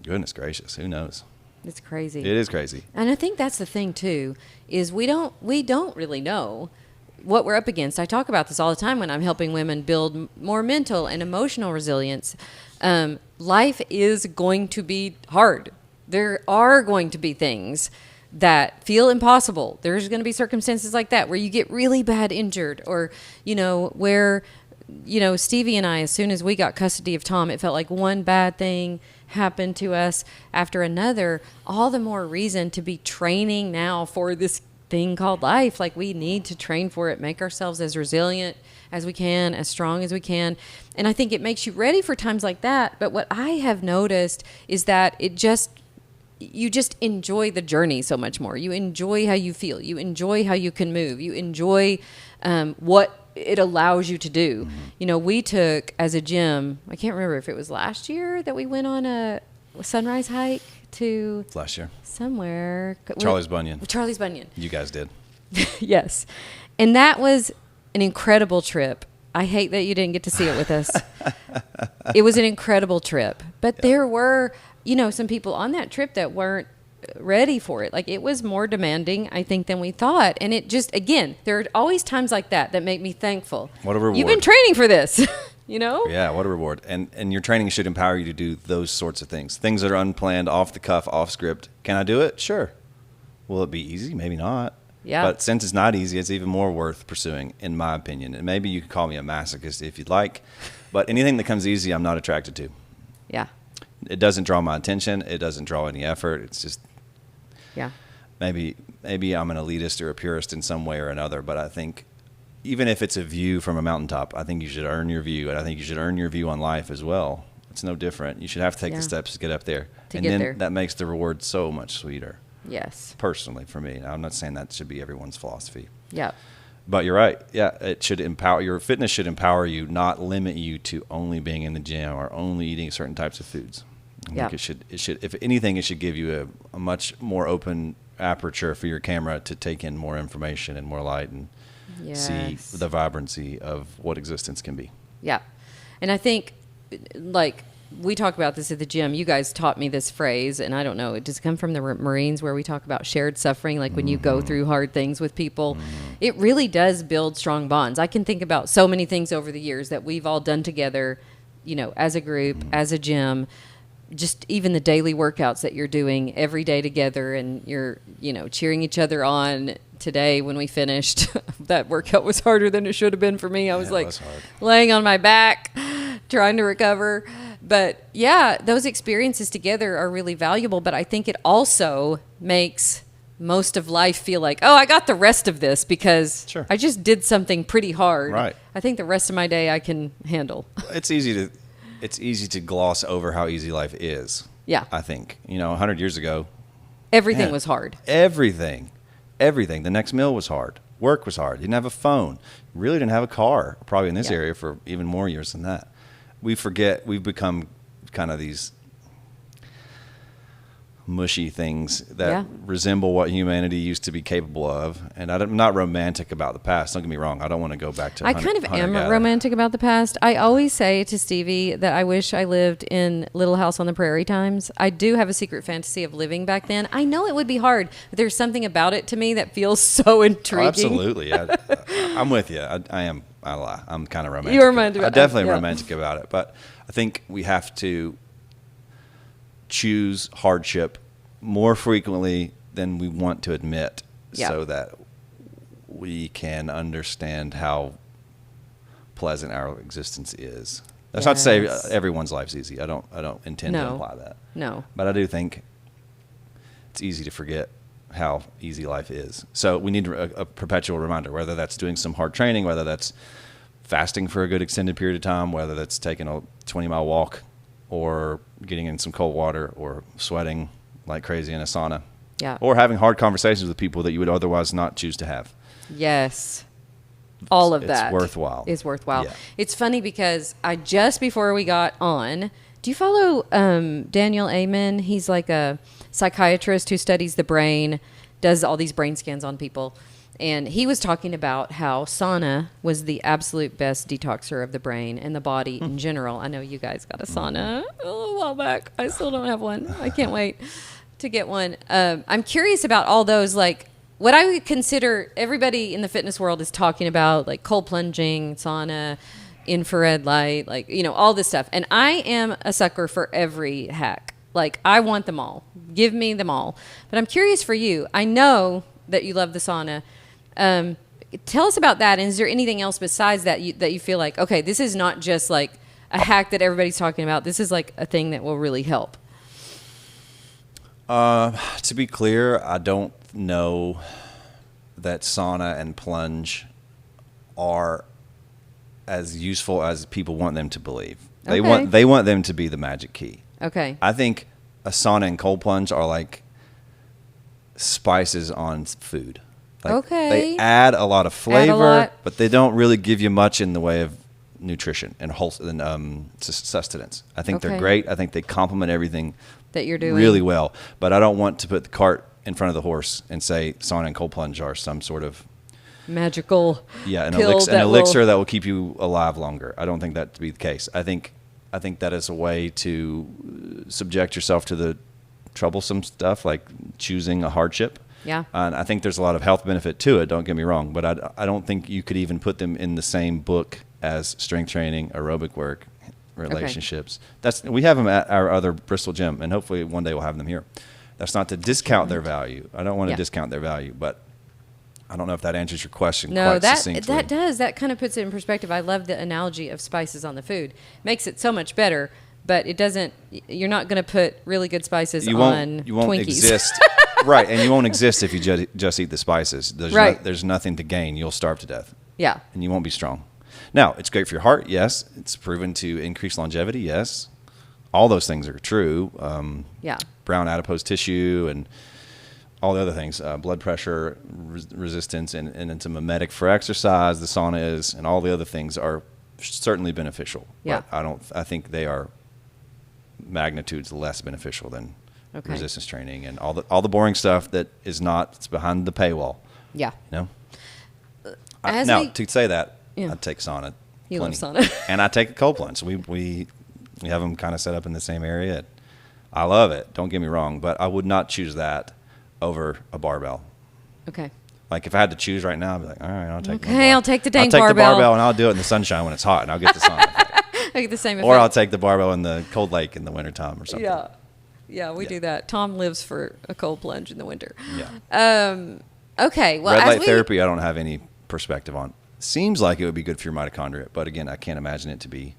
goodness gracious, who knows? It's crazy. It is crazy. And I think that's the thing too, is we don't really know what we're up against. I talk about this all the time when I'm helping women build more mental and emotional resilience. Life is going to be hard. There are going to be things that feel impossible. There's going to be circumstances like that where you get really bad injured, or, where, Stevie and I, as soon as we got custody of Tom, it felt like one bad thing happened to us after another. All the more reason to be training now for this thing called life. Like, we need to train for it, make ourselves as resilient as we can, as strong as we can. And I think it makes you ready for times like that. But what I have noticed is that you just enjoy the journey so much more. You enjoy how you feel. You enjoy how you can move. You enjoy what it allows you to do. We took, as a gym, I can't remember if it was last year that we went on a sunrise hike to... Last year. Somewhere. Charlie's Bunyan. Charlie's Bunyan. You guys did. Yes. And that was an incredible trip. I hate that you didn't get to see it with us. It was an incredible trip. But there were... some people on that trip that weren't ready for it. Like, it was more demanding, I think, than we thought. And it just, again, there are always times like that make me thankful. What a reward. You've been training for this, Yeah, what a reward. And your training should empower you to do those sorts of things. Things that are unplanned, off the cuff, off script. Can I do it? Sure. Will it be easy? Maybe not. Yeah. But since it's not easy, it's even more worth pursuing, in my opinion. And maybe you could call me a masochist if you'd like. But anything that comes easy, I'm not attracted to. Yeah. It doesn't draw my attention. It doesn't draw any effort. It's just, maybe I'm an elitist or a purist in some way or another. But I think even if it's a view from a mountaintop, I think you should earn your view. And I think you should earn your view on life as well. It's no different. You should have to take the steps to get up there. That makes the reward so much sweeter. Yes. Personally, for me. Now, I'm not saying that should be everyone's philosophy. Yeah. But you're right. Yeah, it should empower. Your fitness should empower you, not limit you to only being in the gym or only eating certain types of foods. I think it should, if anything, it should give you a much more open aperture for your camera to take in more information and more light and see the vibrancy of what existence can be. Yeah. And I think, like, we talk about this at the gym. You guys taught me this phrase, and I don't know, it does come from the Marines, where we talk about shared suffering, like when you go through hard things with people. It really does build strong bonds. I can think about so many things over the years that we've all done together, as a group, as a gym. Just even the daily workouts that you're doing every day together, and you're, cheering each other on. Today, when we finished, that workout was harder than it should have been for me. I was laying on my back, trying to recover. But yeah, those experiences together are really valuable. But I think it also makes most of life feel like, oh, I got the rest of this because I just did something pretty hard. Right. I think the rest of my day I can handle. It's easy to gloss over how easy life is. Yeah. I think, 100 years ago, everything was hard. Everything. The next meal was hard. Work was hard. You didn't have a phone. You really didn't have a car, probably in this area for even more years than that. We forget, we've become kind of these mushy things that resemble what humanity used to be capable of. And I'm not romantic about the past. Don't get me wrong. I don't want to go back to I kind of am romantic about the past. I always say to Stevie that I wish I lived in Little House on the Prairie times. I do have a secret fantasy of living back then. I know it would be hard, but there's something about it to me that feels so intriguing. Oh, absolutely. I'm with you. I am. I lie. I'm kind of romantic. You're romantic. I definitely am romantic about it. But I think we have to choose hardship more frequently than we want to admit, so that we can understand how pleasant our existence is. That's not to say everyone's life's easy. I don't intend to imply that. No. But I do think it's easy to forget how easy life is. So we need a perpetual reminder, whether that's doing some hard training, whether that's fasting for a good extended period of time, whether that's taking a 20-mile walk or getting in some cold water or sweating like crazy in a sauna, or having hard conversations with people that you would otherwise not choose to have. Yes. All of that is worthwhile. Yeah. It's funny because just before we got on, do you follow Daniel Amen? He's like a psychiatrist who studies the brain, does all these brain scans on people. And he was talking about how sauna was the absolute best detoxer of the brain and the body in general. I know you guys got a sauna a little while back. I still don't have one. I can't wait to get one. I'm curious about all those, like, what I would consider, everybody in the fitness world is talking about like cold plunging, sauna, infrared light, like, you know, all this stuff. And I am a sucker for every hack. Like, I want them all. Give me them all. But I'm curious for you. I know that you love the sauna. Tell us about that. And is there anything else besides that that you feel like, okay, this is not just like a hack that everybody's talking about. This is like a thing that will really help. To be clear, I don't know that sauna and plunge are as useful as people want them to believe. They want them to be the magic key. Okay. I think a sauna and cold plunge are like spices on food. Like, okay. They add a lot of flavor, but they don't really give you much in the way of nutrition and sustenance. I think they're great. I think they complement everything that you're doing really well. But I don't want to put the cart in front of the horse and say sauna and cold plunge are some sort of magical an elixir that will keep you alive longer. I don't think that to be the case. I think that is a way to subject yourself to the troublesome stuff like choosing a hardship. Yeah. And I think there's a lot of health benefit to it, don't get me wrong, but I don't think you could even put them in the same book as strength training, aerobic work, relationships. We have them at our other Bristol gym, and hopefully one day we'll have them here. That's not to discount their value. I don't want to discount their value, but I don't know if that answers your question quite succinctly. That does. That kind of puts it in perspective. I love the analogy of spices on the food. Makes it so much better, but it doesn't. You're not going to put really good spices on you won't Twinkies. Exist. Right, and you won't exist if you just eat the spices. There's nothing to gain. You'll starve to death. Yeah. And you won't be strong. Now, it's great for your heart, yes. It's proven to increase longevity, yes. All those things are true. Brown adipose tissue and all the other things, blood pressure resistance, and it's a mimetic for exercise. The sauna is, and all the other things are certainly beneficial. Yeah. But I think they are magnitudes less beneficial than resistance training and all the boring stuff that is not. It's behind the paywall. Yeah. You know. To say that, I'd take sauna. You love sauna. And I take a cold plunge. We have them kind of set up in the same area. I love it. Don't get me wrong, but I would not choose that over a barbell. Okay. Like if I had to choose right now, I'd be like, all right, I'll take. Okay, I'll take the dang barbell. I'll take the barbell. barbell and I'll do it in the sunshine when it's hot, and I'll get the sauna. I get the same effect. Or I'll take the barbell in the cold lake in the wintertime or something. Yeah, we do that. Tom lives for a cold plunge in the winter. Yeah. Okay. Well, red light therapy, I don't have any perspective on. Seems like it would be good for your mitochondria, but again, I can't imagine it to be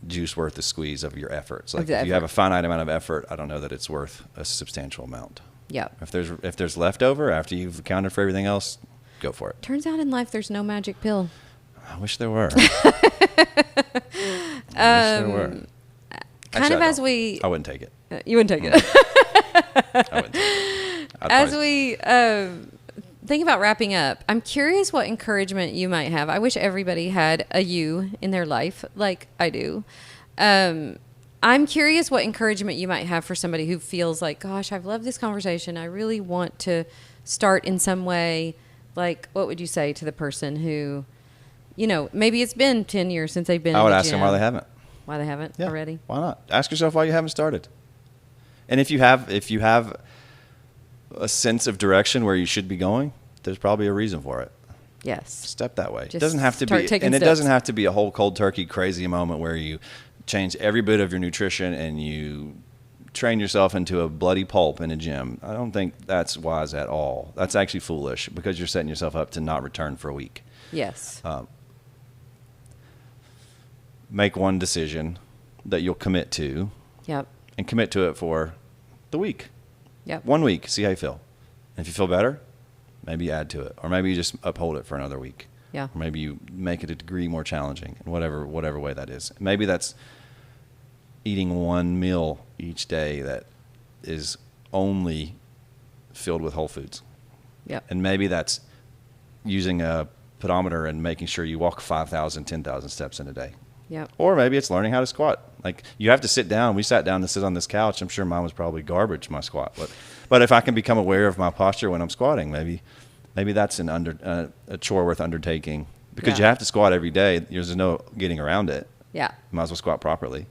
juice worth the squeeze of your efforts. Like if you have a finite amount of effort, I don't know that it's worth a substantial amount. Yeah. If there's leftover after you've accounted for everything else, go for it. Turns out in life there's no magic pill. I wish there were. I wish there were. Actually, I wouldn't take it. You wouldn't take it. I wouldn't take it. As we think about wrapping up, I'm curious what encouragement you might have. I wish everybody had a you in their life like I do. I'm curious what encouragement you might have for somebody who feels like, gosh, I've loved this conversation. I really want to start in some way. Like, what would you say to the person who, maybe it's been 10 years since they've been I would ask them why they haven't. Why they haven't already? Why not? Ask yourself why you haven't started. And if you have a sense of direction where you should be going, there's probably a reason for it. Yes. Step that way. Just it doesn't have to be, and it doesn't have to be a whole cold turkey crazy moment where you change every bit of your nutrition and you train yourself into a bloody pulp in a gym. I don't think that's wise at all. That's actually foolish because you're setting yourself up to not return for a week. Yes. Make one decision that you'll commit to. Yep. And commit to it for the week. Yep. 1 week. See how you feel. And if you feel better, maybe add to it. Or maybe you just uphold it for another week. Yeah. Or maybe you make it a degree more challenging in whatever way that is. Maybe that's eating one meal each day that is only filled with whole foods. Yep. And maybe that's using a pedometer and making sure you walk 5,000, 10,000 steps in a day. Yep. Or maybe it's learning how to squat. Like you have to sit down. We sat down to sit on this couch. I'm sure mine was probably garbage, my squat. But if I can become aware of my posture when I'm squatting, maybe that's a chore worth undertaking because you have to squat every day. There's no getting around it. Yeah. You might as well squat properly.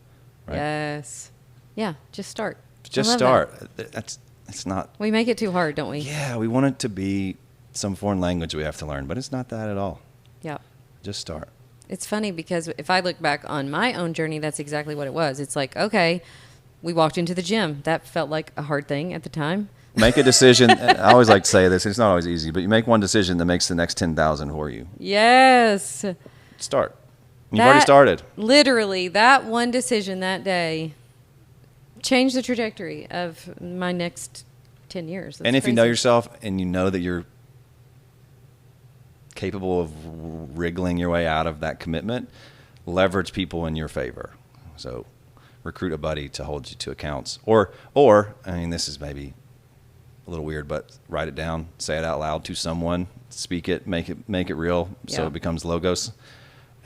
Right? Yes. Yeah. Just start. Just start. That's it's not. We make it too hard, don't we? Yeah, we want it to be some foreign language we have to learn, but it's not that at all. Yeah. Just start. It's funny because if I look back on my own journey, that's exactly what it was. It's like, okay, we walked into the gym. That felt like a hard thing at the time. Make a decision. I always like to say this. It's not always easy, but you make one decision that makes the next 10,000 for you. Yes. Start. You've already started. Literally, that one decision that day changed the trajectory of my next 10 years. That's and if crazy. you know yourself and you know that you're capable of wriggling your way out of that commitment, leverage people in your favor. So recruit a buddy to hold you to accounts. Or I mean, this is maybe a little weird, but write it down, say it out loud to someone, speak it, make it real, so it becomes logos.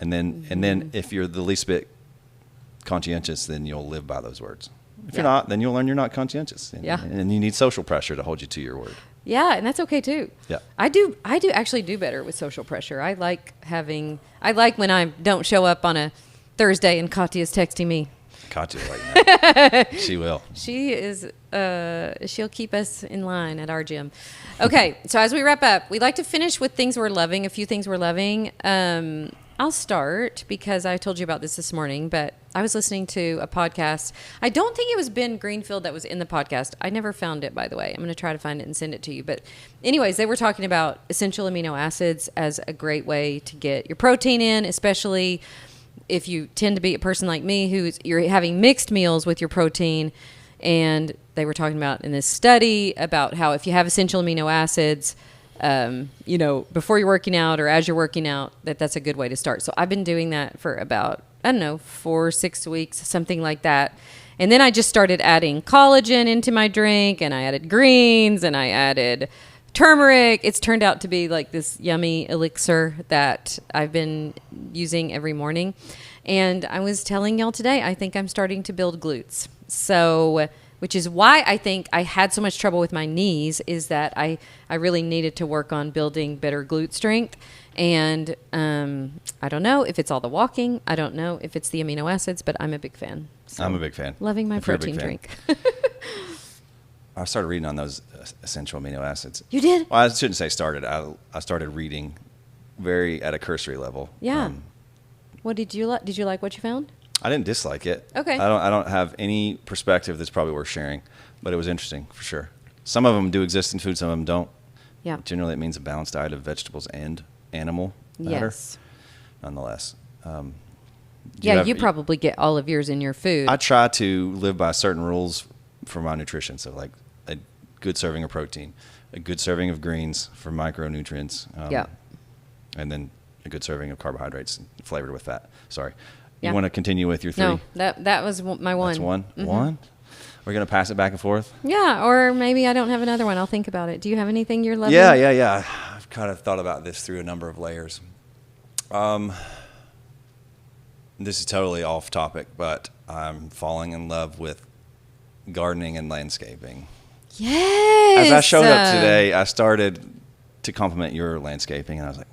And then if you're the least bit conscientious, then you'll live by those words. If you're not, then you'll learn you're not conscientious. And you need social pressure to hold you to your word. Yeah, and that's okay too. Yeah. I do actually do better with social pressure. I like when I don't show up on a Thursday and Katya's texting me. Katya like that. She will. She is she'll keep us in line at our gym. Okay, so as we wrap up, we like to finish with things we're loving, a few things we're loving. I'll start because I told you about this morning, but I was listening to a podcast. I don't think it was Ben Greenfield that was in the podcast. I never found it, by the way. I'm going to try to find it and send it to you. But anyways, they were talking about essential amino acids as a great way to get your protein in, especially if you tend to be a person like me you're having mixed meals with your protein. And they were talking about in this study about how if you have essential amino acids, before you're working out or as you're working out, that's a good way to start. So I've been doing that for about, 4 or 6 weeks, something like that. And then I just started adding collagen into my drink, and I added greens, and I added turmeric. It's turned out to be like this yummy elixir that I've been using every morning. And I was telling y'all today, I think I'm starting to build glutes. So, which is why I think I had so much trouble with my knees, is that I really needed to work on building better glute strength. And I don't know if it's all the walking. I don't know if it's the amino acids, but I'm a big fan. So I'm a big fan. Loving my protein drink. I started reading on those essential amino acids. You did? Well, I shouldn't say started. I started reading at a cursory level. Yeah. What did you like? Did you like what you found? I didn't dislike it. Okay. I don't have any perspective that's probably worth sharing, but it was interesting for sure. Some of them do exist in food, some of them don't. Yeah. Generally, it means a balanced diet of vegetables and animal matter. Yes. Nonetheless. You probably get all of yours in your food. I try to live by certain rules for my nutrition. So like a good serving of protein, a good serving of greens for micronutrients. And then a good serving of carbohydrates flavored with fat. Sorry. You want to continue with your 3? No, that was my one. That's one? Mm-hmm. One? We're going to pass it back and forth? Yeah, or maybe I don't have another one. I'll think about it. Do you have anything you're loving? Yeah. I've kind of thought about this through a number of layers. This is totally off topic, but I'm falling in love with gardening and landscaping. Yes. As I showed up today, I started to compliment your landscaping, and I was like,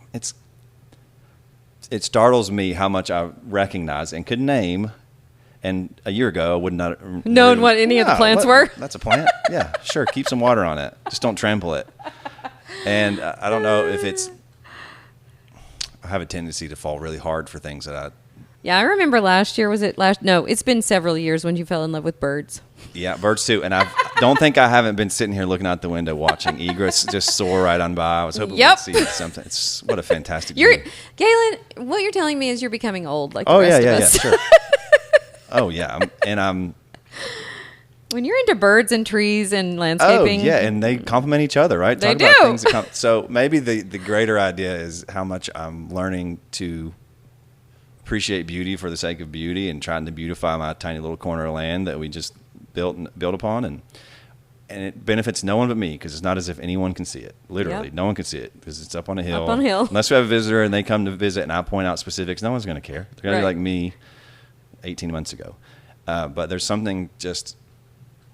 it startles me how much I recognize and could name. And a year ago, I would not have known what any of the plants were. That's a plant. Yeah, sure. Keep some water on it. Just don't trample it. And I don't know if I have a tendency to fall really hard for things that Yeah, I remember last year. No, it's been several years when you fell in love with birds. Yeah, birds too. And I don't think I haven't been sitting here looking out the window watching egrets just soar right on by. I was hoping we'd see something. What a fantastic view. Galen, what you're telling me is you're becoming old like the rest of us. Yeah, sure. Oh, yeah. I'm when you're into birds and trees and landscaping. Oh, yeah, and they complement each other, right? They do. About things that so maybe the greater idea is how much I'm learning to appreciate beauty for the sake of beauty and trying to beautify my tiny little corner of land that we just built upon, and it benefits no one but me, because it's not as if anyone can see it. Literally, no one can see it because it's up on a hill. Unless we have a visitor and they come to visit and I point out specifics, no one's going to care. They're going to be like me 18 months ago. But there's something just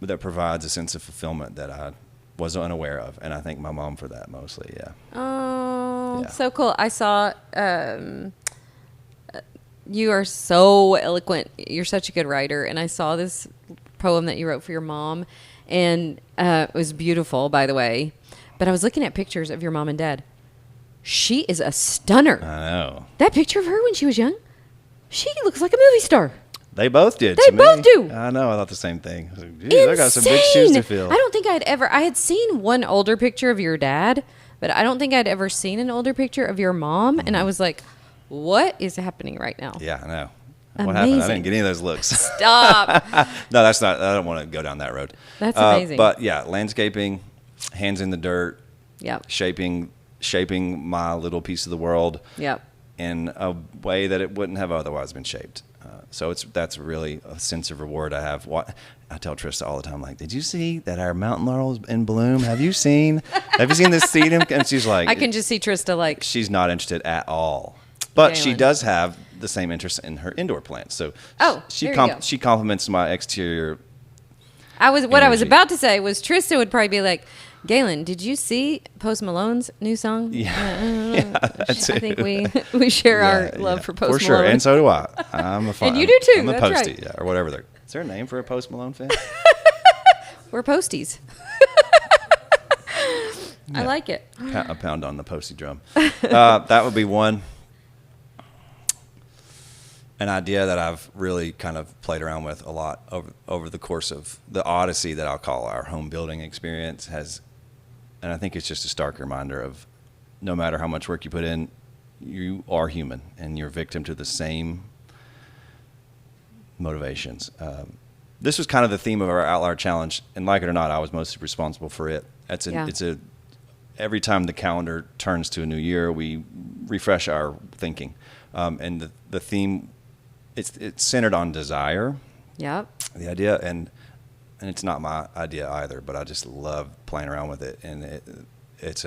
that provides a sense of fulfillment that I was unaware of, and I thank my mom for that mostly. Yeah. Oh, so cool! I saw. You are so eloquent. You're such a good writer, and I saw this poem that you wrote for your mom, And it was beautiful, by the way. But I was looking at pictures of your mom and dad. She is a stunner. I know. That picture of her when she was young, she looks like a movie star. They both did. They to both me. do. I know. I thought the same thing. I was like, geez, I got some big shoes to fill. I don't think I had seen one older picture of your dad, but I don't think I'd ever seen an older picture of your mom. And I was like, what is happening right now? Yeah, I know. Amazing. What happened? I didn't get any of those looks. Stop. No, that's not. I don't want to go down that road. That's amazing. But yeah, landscaping, hands in the dirt, Yep. shaping my little piece of the world Yep. in a way that it wouldn't have otherwise been shaped. So that's really a sense of reward I have. I tell Trista all the time, like, did you see that our mountain laurel is in bloom? Have you seen this seed? And she's like, I can just see Trista like, she's not interested at all. But she Galen. does have the same interest in her indoor plants. So she compliments my exterior. I was energy. about to say was Trista would probably be like, Galen, did you see Post Malone's new song? Yeah, I think we share our love for Post Malone. For sure, and so do I. I'm a fan. And you do too. I'm a That's postie, right. yeah, or whatever. Is there a name for a Post Malone fan? We're posties. I like it. A pound on the postie drum. That would be one. An idea that I've really kind of played around with a lot over the course of the odyssey that I'll call our home building experience and I think it's just a stark reminder of no matter how much work you put in, you are human and you're victim to the same motivations. This was kind of the theme of our Outlier Challenge, and like it or not, I was mostly responsible for it. Every time the calendar turns to a new year, we refresh our thinking, and the theme. It's centered on desire. Yep. The idea, and it's not my idea either, but I just love playing around with it. And it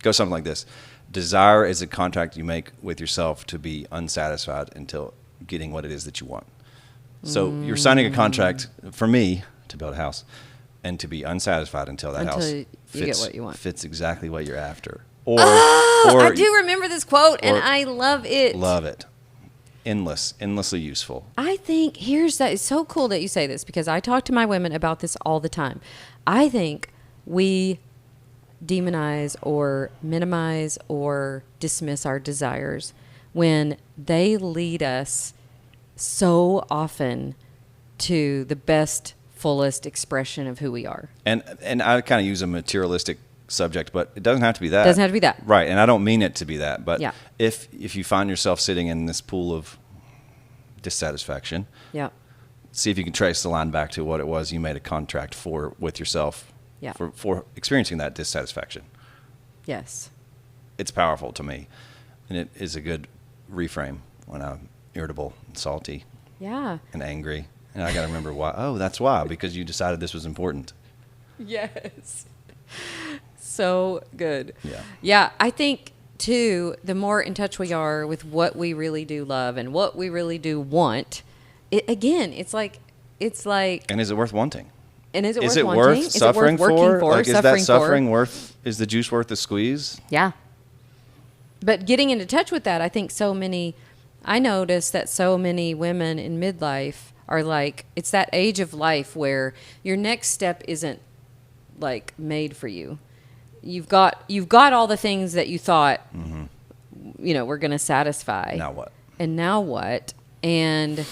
goes something like this: desire is a contract you make with yourself to be unsatisfied until getting what it is that you want. So you're signing a contract for me to build a house, and to be unsatisfied until house you get what you want. Fits exactly what you're after. Or I do remember this quote, and I love it. Love it. Endlessly useful. I think it's so cool that you say this because I talk to my women about this all the time. I think we demonize or minimize or dismiss our desires when they lead us so often to the best, fullest expression of who we are. And I kind of use a materialistic subject, but it doesn't have to be that. It doesn't have to be that. Right, and I don't mean it to be that, but Yeah. if you find yourself sitting in this pool of dissatisfaction, Yeah. see if you can trace the line back to what it was you made a contract with yourself for experiencing that dissatisfaction. Yes. It's powerful to me, and it is a good reframe when I'm irritable and salty Yeah. and angry, and I got to remember why. Oh, that's why, because you decided this was important. Yes. So good. Yeah. Yeah. I think, too, the more in touch we are with what we really do love and what we really do want, it's like. And is it worth wanting? And is it Is worth it wanting? worth suffering is it worth working for? Like, is that suffering worth? Is the juice worth the squeeze? Yeah. But getting into touch with that, I think I notice that so many women in midlife are like, it's that age of life where your next step isn't like made for you. You've got all the things that you thought, were going to satisfy. Now what? And now what? And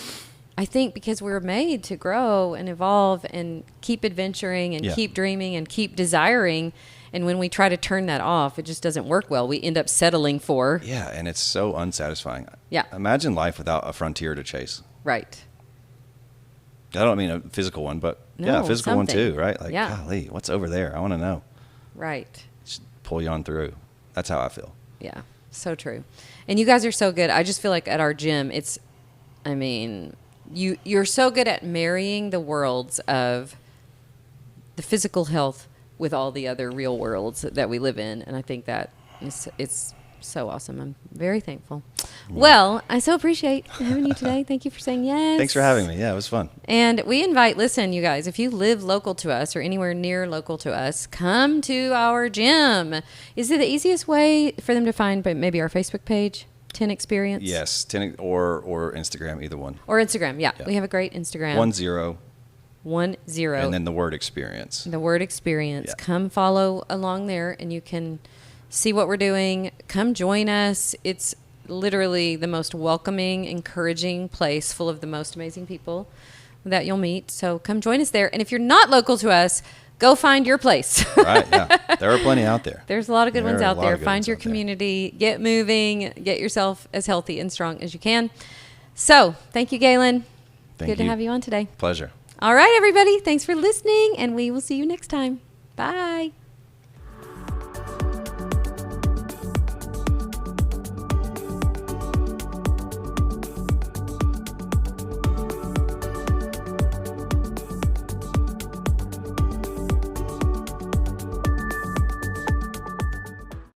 I think because we're made to grow and evolve and keep adventuring and keep dreaming and keep desiring. And when we try to turn that off, it just doesn't work well. We end up settling for. Yeah, and it's so unsatisfying. Yeah. Imagine life without a frontier to chase. Right. I don't mean a physical one, but a physical one too, right? Like, golly, what's over there? I want to know. Right. Just pull you on through. That's how I feel. Yeah, so true. And you guys are so good. I just feel like at our gym, you're so good at marrying the worlds of the physical health with all the other real worlds that we live in. And I think that it's so awesome. I'm very thankful. Well, I so appreciate having you today. Thank you for saying yes. Thanks for having me. Yeah, it was fun. And we listen, you guys, if you live local to us or anywhere near local to us, come to our gym. Is it the easiest way for them to find maybe our Facebook page, 10 Experience? Yes, 10 or Instagram, either one. Or Instagram, yeah. We have a great Instagram. 10 And then the word experience. The word experience. Yeah. Come follow along there and you can see what we're doing. Come join us. It's literally the most welcoming, encouraging place full of the most amazing people that you'll meet. So come join us there. And if you're not local to us, go find your place. Right, yeah. There are plenty out there. There's a lot of good ones out there. Find your community, get moving, get yourself as healthy and strong as you can. So thank you, Galen. Good to have you on today. Pleasure. All right, everybody. Thanks for listening, and we will see you next time. Bye.